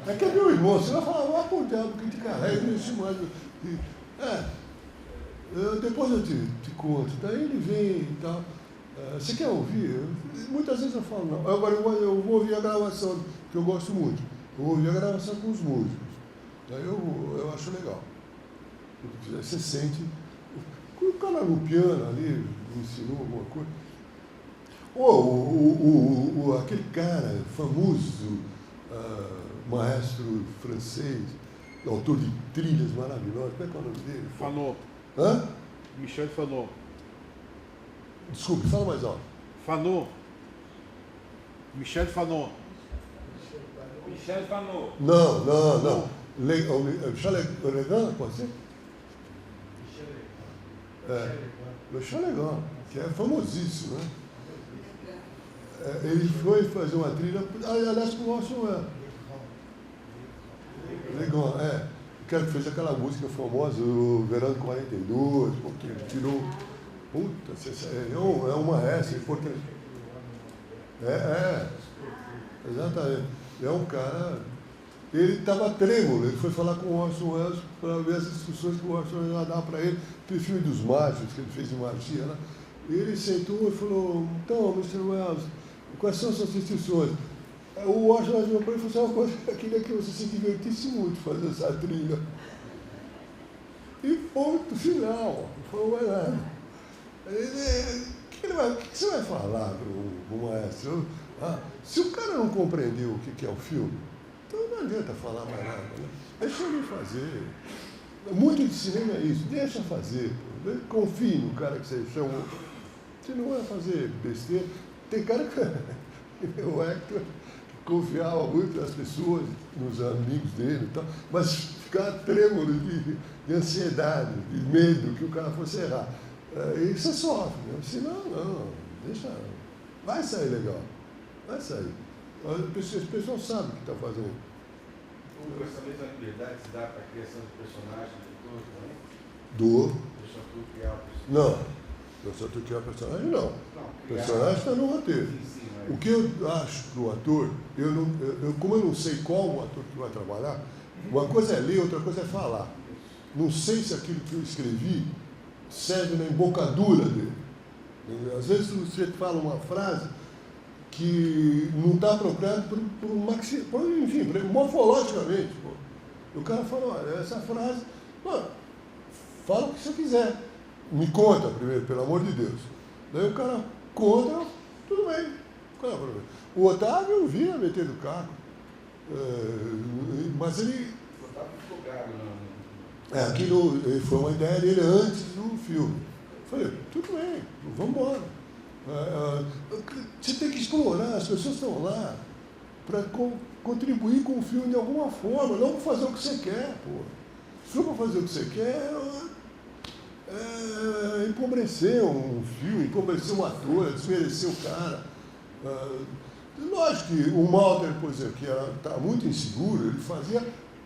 É que é meu irmão, você vai falar, por diabo, criticar ele, isso mais. Depois eu te conto. Daí ele vem e tal. Você quer ouvir? Muitas vezes eu falo, não. Agora eu vou ouvir a gravação, que eu gosto muito. Eu vou ouvir a gravação com os músicos. Daí eu acho legal. Você sente. O cara no piano ali me ensinou alguma coisa. Aquele cara famoso, maestro francês, autor de trilhas maravilhosas, como é que é o nome dele? Fanon. Hã? Michel Fanon. Desculpe, fala mais alto. Fanon. Michel Fanon. Michel Fanon. Não. Michel Legrand, pode ser? Michel Legrand, que é famosíssimo, né? Ele foi fazer uma trilha, aliás, com o Orson Welles. Legrand, o cara que fez aquela música famosa, o Verão de 42, porque ele tirou. Puta, é uma essa, porque. Exatamente. É um cara. Ele estava trêmulo, ele foi falar com o Orson Welles para ver as instruções que o Orson Welles ia dar para ele, aquele filme dos mágicos que ele fez em magia, né? Ele sentou e falou, então, Mr. Welles, quais são as suas instruções? O Orson Welles virou para ele e falou assim, eu queria que você se divertisse muito fazendo essa trilha. E ponto final, não falou mais nada. O que você vai falar para o maestro? Se o cara não compreendeu o que é o filme, então não adianta falar mais nada, né? Deixa ele fazer. Muito de cinema é isso, deixa fazer. Pô. Confie no cara que você chamou. Você não vai fazer besteira. Tem cara que o Hector confiava muito nas pessoas, nos amigos dele e tal, mas ficar trêmulo de ansiedade, de medo que o cara fosse errar. E você sofre. Né? Senão, não, deixa. Vai sair legal. Vai sair. As pessoas sabem o que está fazendo. Hugo, essa mesma liberdade se dá para a criação de personagens do autor também? Do. Deixa tu criar o personagem? Não. Se tu criar personagem, não. Não, O criar. personagem está no roteiro. Sim, mas... O que eu acho do ator, como eu não sei qual o ator que vai trabalhar, uma coisa é ler, outra coisa é falar. Não sei se aquilo que eu escrevi serve na embocadura dele. Às vezes você fala uma frase que não está apropriada enfim, morfologicamente. Pô. O cara fala, olha, essa frase, fala o que você quiser. Me conta primeiro, pelo amor de Deus. Daí o cara conta, tudo bem. Qual é o problema? O Otávio vinha metendo o carro. Mas ele. O Otávio ficou gago, não. Aquilo foi uma ideia dele antes do filme. Falei, tudo bem, vamos embora. Você tem que explorar, as pessoas estão lá para contribuir com o filme de alguma forma, não para fazer o que você quer, pô. Se for para fazer o que você quer, empobrecer um filme, empobrecer um ator, desmerecer o cara. Lógico que o Malter, por exemplo, que está muito inseguro, ele fazia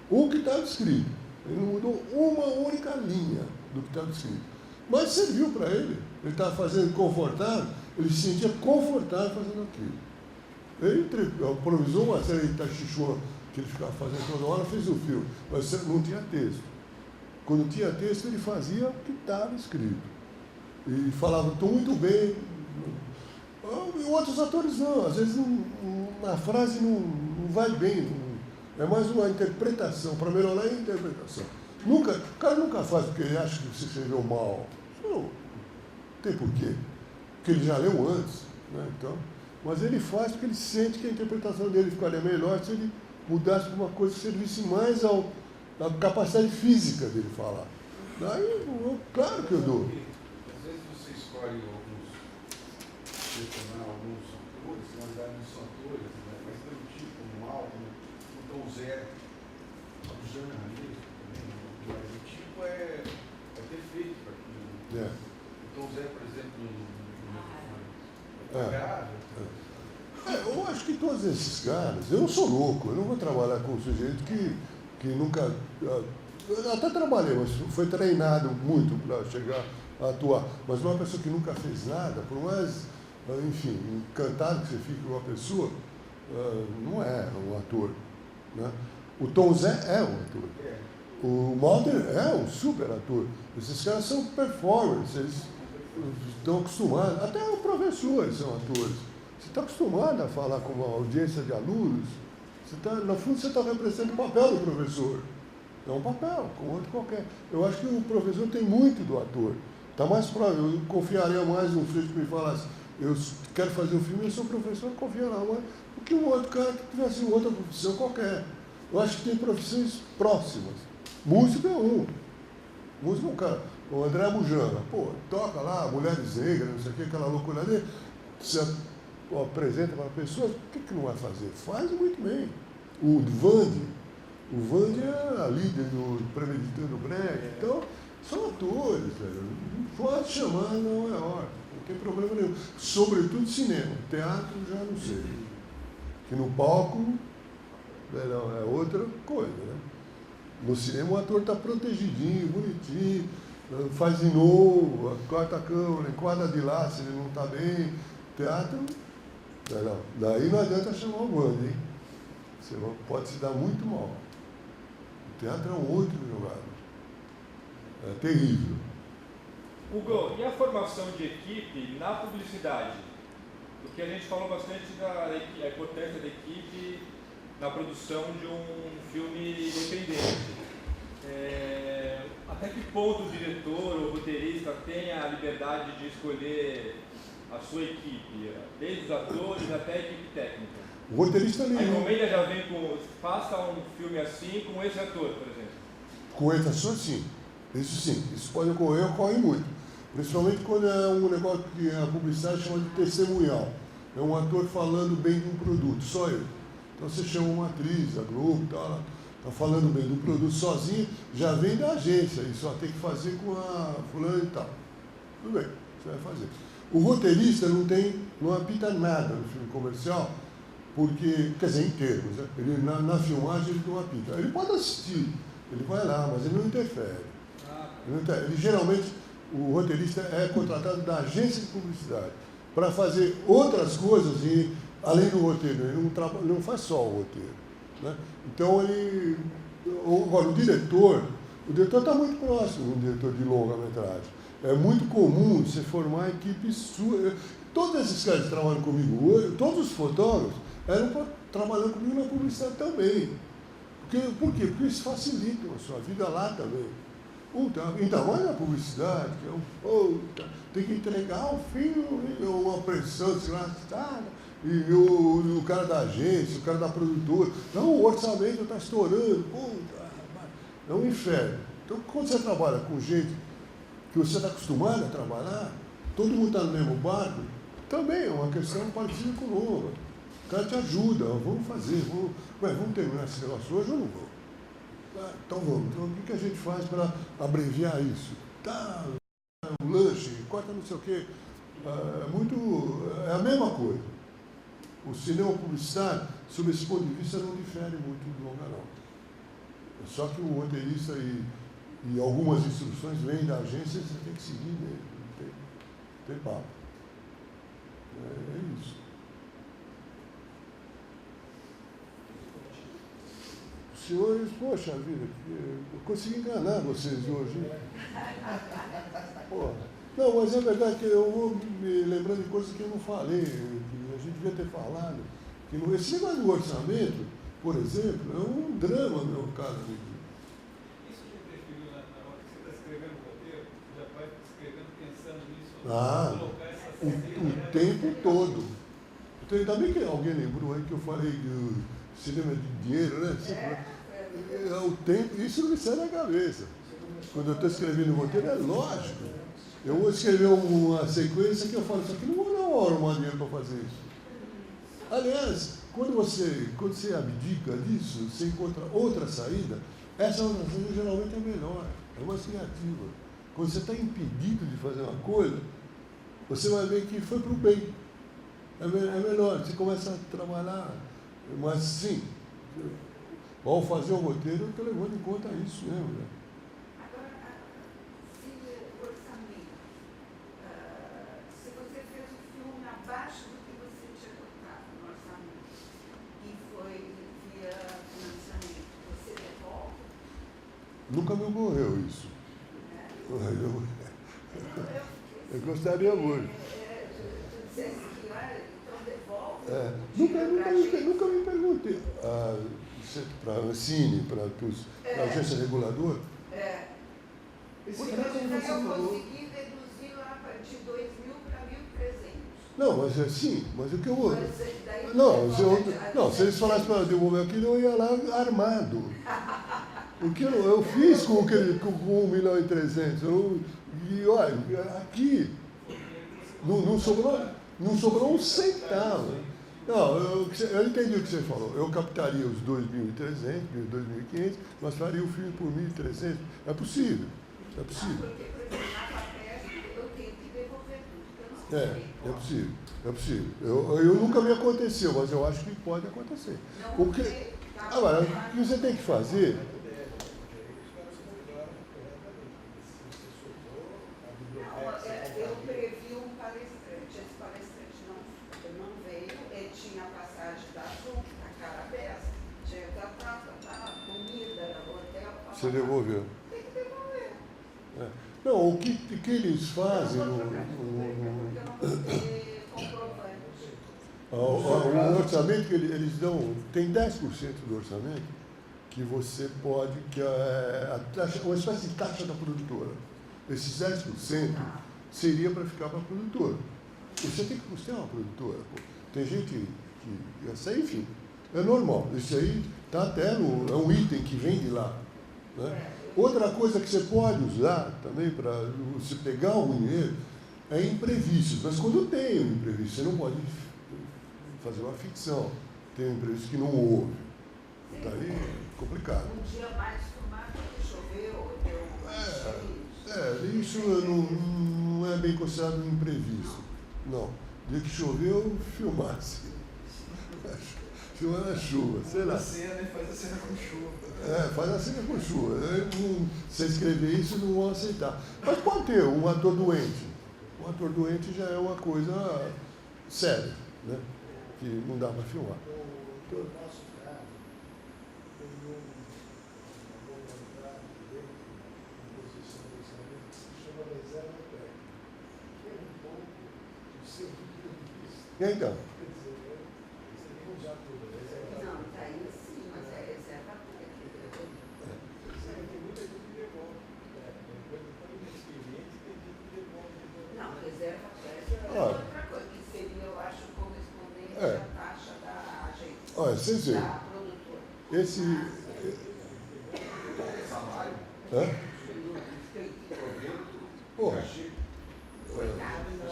o que estava escrito. Ele não mudou uma única linha do que estava escrito. Mas serviu para ele. Ele estava fazendo confortável, ele se sentia confortável fazendo aquilo. Ele improvisou uma série de Tachichuan que ele ficava fazendo toda hora, fez um filme, mas não tinha texto. Quando tinha texto, ele fazia o que estava escrito. E falava muito bem. E outros atores não, às vezes a frase não vai bem. É mais uma interpretação, para melhorar a interpretação. O cara nunca faz porque ele acha que você escreveu mal. Não tem porquê. Porque ele já leu antes. Né? Então, mas ele faz porque ele sente que a interpretação dele ficaria melhor se ele mudasse para uma coisa que servisse mais à capacidade física dele falar. Daí, claro que eu dou. Às vezes você escolhe alguns atores, na verdade não são atores, né? Mas tem um tipo, um álbum, um tom zero, o Jana mesmo também, mas o tipo é perfeito para aquilo. O tom zero, por exemplo, é grave. Eu acho que todos esses caras, eu não sou louco, eu não vou trabalhar com um sujeito que nunca. Eu até trabalhei, mas foi treinado muito para chegar a atuar. Mas uma pessoa que nunca fez nada, por mais, enfim, encantado que você fique com uma pessoa, não é um ator. Né? O Tom Zé é um ator. O Mulder é um super ator. Esses caras são performers, eles estão acostumados, até os professores são atores. Você está acostumado a falar com uma audiência de alunos, no fundo você está representando o papel do professor. É um papel, como outro qualquer. Eu acho que o professor tem muito do ator. Está mais próximo, eu confiaria mais num sujeito que me falasse, eu quero fazer um filme, eu sou professor, eu confiaria mais do que um outro cara que tivesse outra profissão qualquer. Eu acho que tem profissões próximas. Músico é um. Músico é um cara. O André Bujana, toca lá, Mulheres Negras, não sei o que, aquela loucura dele. Você apresenta para a pessoa, o que não vai fazer? Faz muito bem. O Vande é a líder do Premeditando Break, então são atores, velho. Pode chamar, não é hora, não tem problema nenhum. Sobretudo cinema, teatro já não sei. Que no palco é outra coisa, né? No cinema o ator está protegidinho, bonitinho, faz de novo, corta a câmera, enquadra de lá se ele não está bem. Teatro, não. Daí não adianta chamar o Vande, hein? Você pode se dar muito mal. O teatro é um outro jogado. É terrível. Hugo, e a formação de equipe na publicidade? Porque a gente falou bastante da importância da equipe na produção de um filme independente. Até que ponto o diretor ou o roteirista tem a liberdade de escolher a sua equipe, desde os atores até a equipe técnica? O roteirista A encomenda já vem com, faça um filme assim com esse ator, por exemplo. Com esse ator, sim. Isso pode ocorrer, ocorre muito. Principalmente quando é um negócio que a publicidade chama de testemunhal. É um ator falando bem de um produto, só ele. Então você chama uma atriz, a Globo, está falando bem do produto sozinho, já vem da agência, e só tem que fazer com a fulana e tal. Tudo bem, você vai fazer. O roteirista não apita nada no filme comercial, Porque, quer dizer, em termos, né? Ele, na filmagem ele não apita. Ele pode assistir, ele vai lá, mas ele não interfere. Ele, geralmente, o roteirista é contratado da agência de publicidade para fazer outras coisas, e, além do roteiro. Ele não faz só o roteiro. Né? Então, agora, o diretor está muito próximo do diretor de longa-metragem. É muito comum você formar equipes suas. Todos esses caras que trabalham comigo hoje, todos os fotógrafos, eram trabalhando comigo na publicidade também. Por quê? Porque isso facilita a sua vida lá também. Então, olha a publicidade, que tem que entregar um filme, uma pressão desgraçada, e o cara da agência, o cara da produtora, não, o orçamento está estourando, é um inferno. Então, quando você trabalha com gente que você está acostumado a trabalhar, todo mundo está no mesmo barco, também é uma questão parecida com o longa. O cara te ajuda, vamos fazer, vamos terminar esse negócio hoje ou não vamos? Então vamos. Então, o que a gente faz para abreviar isso? Tá, um lanche, corta não sei o quê. É a mesma coisa. O cinema publicitário, sob esse ponto de vista, não difere muito do longa, não. Só que o roteirista e algumas instruções vêm da agência e você tem que seguir nele. Tem papo. É isso. Senhores, poxa vida, eu consegui enganar vocês hoje. Hein? Pô. Não, mas é verdade que eu vou me lembrando de coisas que eu não falei, que a gente devia ter falado. Esse negócio do orçamento, por exemplo, é um drama, meu caro amigo. Isso que eu prefiro na hora que você está escrevendo o roteiro, já vai escrevendo pensando nisso, colocar essa o tempo todo. Então, ainda bem que alguém lembrou aí que eu falei do cinema de dinheiro, né? O tempo, isso não me sai da cabeça. Quando eu estou escrevendo o roteiro, é lógico. Eu vou escrever uma sequência que eu falo, isso aqui não vou dar uma hora, uma dinheiro para fazer isso. Aliás, quando você abdica disso, você encontra outra saída, essa outra saída geralmente é melhor, é mais criativa. Quando você está impedido de fazer uma coisa, você vai ver que foi para o bem. É melhor, você começa a trabalhar. Mas sim, ao fazer o roteiro, eu estou levando em conta isso mesmo. Né? Agora, se o orçamento, se você fez um filme abaixo do que você tinha colocado no orçamento e foi via financiamento, você devolve? Nunca me ocorreu isso. Eu gostaria muito. Nunca me perguntei. Para a Cine, para a agência reguladora. Esse Porque caso que você eu falou. consegui reduzir lá de 2.000 para 1.300. Não, mas assim, mas o que eu. Daí Não, se eles falassem para devolver aquilo, eu ia lá armado. O que eu fiz com 1.300.000? E olha, aqui não sobrou um centavo. Não, eu entendi o que você falou. Eu captaria os 2.300, 2.500, mas faria o filme por 1.300. É possível. É possível. Porque, por exemplo, na plateia eu tenho que devolver tudo, porque eu não sei. É possível. É possível. Eu nunca me aconteceu, mas eu acho que pode acontecer. Agora, o que você tem que fazer. Eu previ um palestrante. Esse palestrante não veio, ele tinha a passagem da Azul, a cara aberta, tinha a comida, o hotel. Você devolveu. Tem que devolver. Não, o que eles fazem o orçamento que eles dão, tem 10% do orçamento que você pode, que é uma espécie de taxa da produtora. Esses 10% seria para ficar para a produtora. Você tem que custear uma produtora. Pô. Tem gente que isso aí, enfim, é normal. Isso aí está até é um item que vem de lá. Né? Outra coisa que você pode usar também para você pegar algum dinheiro é imprevistos. Mas quando tem um imprevisto, você não pode fazer uma ficção. Tem um imprevisto que não houve. Daí é complicado. Um dia mais fumado, choveu, deu isso não é bem considerado um imprevisto. Não. Dia que choveu, filmasse. Filma na chuva, sei lá. A cena e faz a cena com chuva. Faz a cena com chuva. Se escrever isso, não vão aceitar. Mas pode ter um ator doente. Um ator doente já é uma coisa séria, né? Que não dá para filmar. No nosso caso, tem uma boa vontade dentro da composição do orçamento que se chama reserva técnica, que é um pouco do seu ponto de vista. Então, Quer dizer, você tem que usar tudo. Não, está aí sim, mas é reserva técnica. Tem muita gente que devolve. Tem coisa tão inexperiente que tem gente que devolve. Não, reserva técnica é outra coisa, que seria, eu acho, correspondente à taxa da agência, olha, vocês veem, da produtora. esse. Hã? Pô,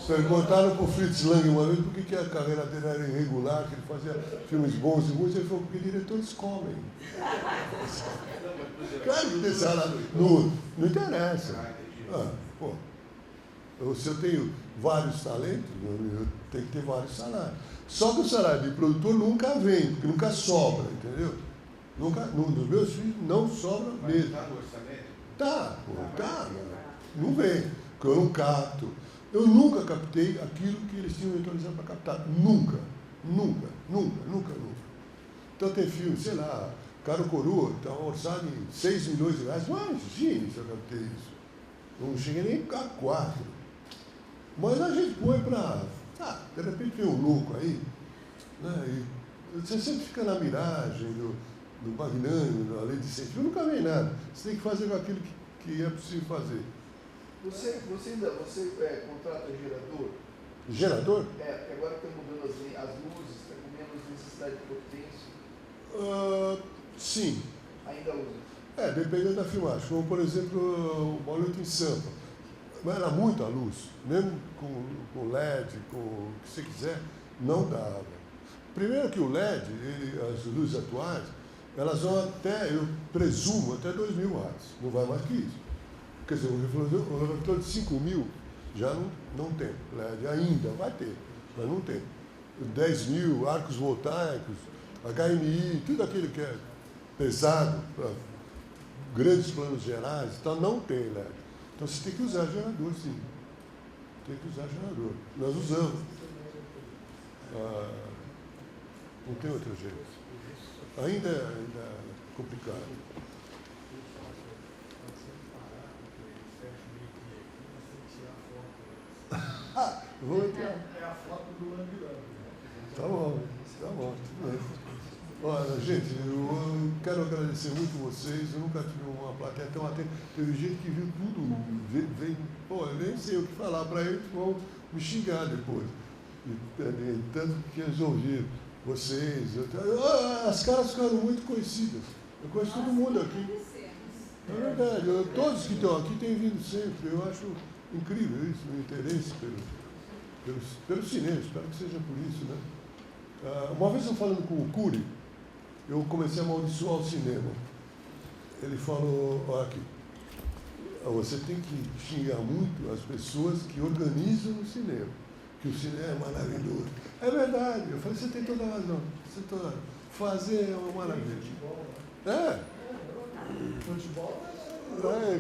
perguntaram para o Fritz Lang uma vez por que a carreira dele era irregular, que ele fazia filmes bons e ruins. Ele falou, porque diretores comem. Claro que tem salário. Não interessa. Pô, se eu tenho vários talentos, eu tenho que ter vários salários. Só que o salário de produtor nunca vem, porque nunca sobra, entendeu? Nunca, nos meus filhos não sobra mesmo. Está no orçamento? Tá. Não vem, porque eu não capto. Eu nunca captei aquilo que eles tinham me autorizado para captar. Nunca. Então tem filme, sei lá, Caro Coroa, está orçado em 6 milhões de reais. Imagine se eu captei isso. Não cheguei nem a 4. Mas a gente põe para. De repente vem um louco aí, né? E você sempre fica na miragem do magnânimo, da lei de incentivo, nunca vem nada. Você tem que fazer com aquilo que é possível fazer. Você contrata gerador? Gerador? Porque agora que estão mudando as luzes, está com menos necessidade de potência. Sim. Ainda usa? Dependendo da filmagem. Como, por exemplo, Uma Noite em Sampa. Mas era muita luz, mesmo com LED, com o que você quiser, não dava. Primeiro que o LED, as luzes atuais, elas vão até, eu presumo, até 2.000 watts. Não vai mais que isso. Quer dizer, o refletor de 5.000 já não tem LED, ainda vai ter, mas não tem. 10.000, arcos voltaicos, HMI, tudo aquilo que é pesado, para grandes planos gerais, então não tem LED. Então você tem que usar gerador, sim. Tem que usar gerador. Nós usamos. Não tem outro jeito. Ainda é complicado. Vou entrar. É a foto do Lang Lang. Tá bom. Tudo bem. Olha, gente, eu quero agradecer muito vocês. Eu nunca tive uma plateia tão atenta. Teve gente que viu tudo. Eu nem sei o que falar para eles, vão me xingar depois. E tanto que eles ouviram. Vocês. As caras ficaram muito conhecidas. Eu conheço todo mundo aqui. É verdade. Todos que estão aqui têm vindo sempre. Eu acho incrível isso, o interesse pelo cinema. Espero que seja por isso, né? Uma vez eu falando com o Cury, eu comecei a amaldiçoar o cinema. Ele falou, olha aqui, você tem que xingar muito as pessoas que organizam o cinema, que o cinema é maravilhoso. É verdade, eu falei, você tem toda a razão. Fazer é uma maravilha. Futebol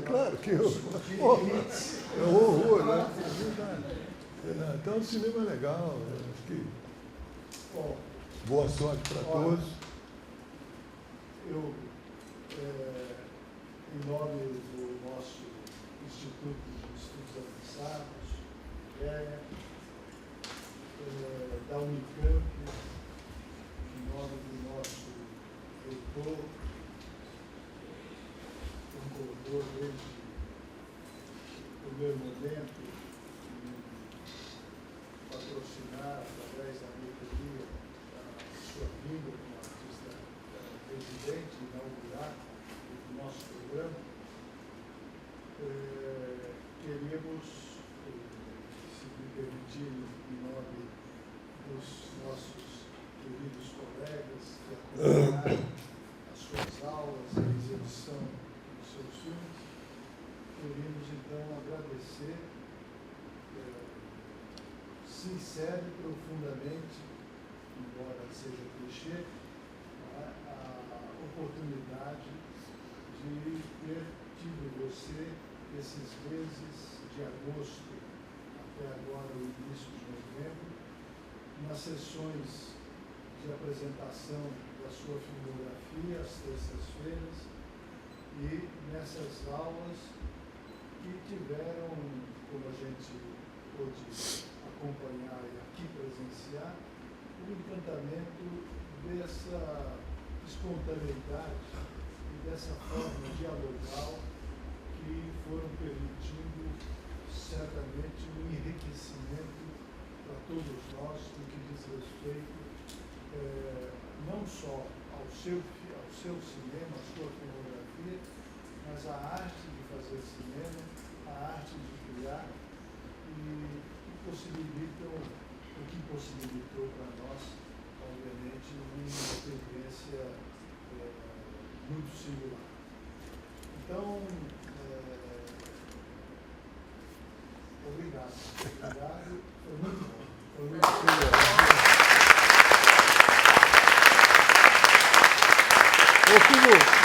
claro que é um horror, né? É verdade. Então o cinema é legal, acho que boa sorte para todos. Eu, em nome do nosso Instituto de Estudos Avançados, da Unicamp, em nome do nosso reitor, concordou desde o primeiro momento em patrocinar, através da bilheteria, a sua vinda como artista residente, inaugurar o nosso programa, queríamos, se me permitirem, em nome dos nossos queridos colegas que acompanharam as suas aulas, a exibição dos seus filmes, queríamos então agradecer sincero e profundamente, embora seja clichê, oportunidade de ter tido você esses meses de agosto até agora, o início de novembro, nas sessões de apresentação da sua filmografia às terças-feiras e nessas aulas que tiveram, como a gente pôde acompanhar e aqui presenciar, o encantamento dessa espontaneidade e dessa forma dialogal que foram permitindo certamente um enriquecimento para todos nós no que diz respeito não só ao seu cinema, à sua filmografia, mas à arte de fazer cinema, à arte de criar e que possibilitou para nós, obviamente, uma experiência muito singular. Então, obrigado. Obrigado. Foi muito bom. Foi muito bom. Ô, Figu,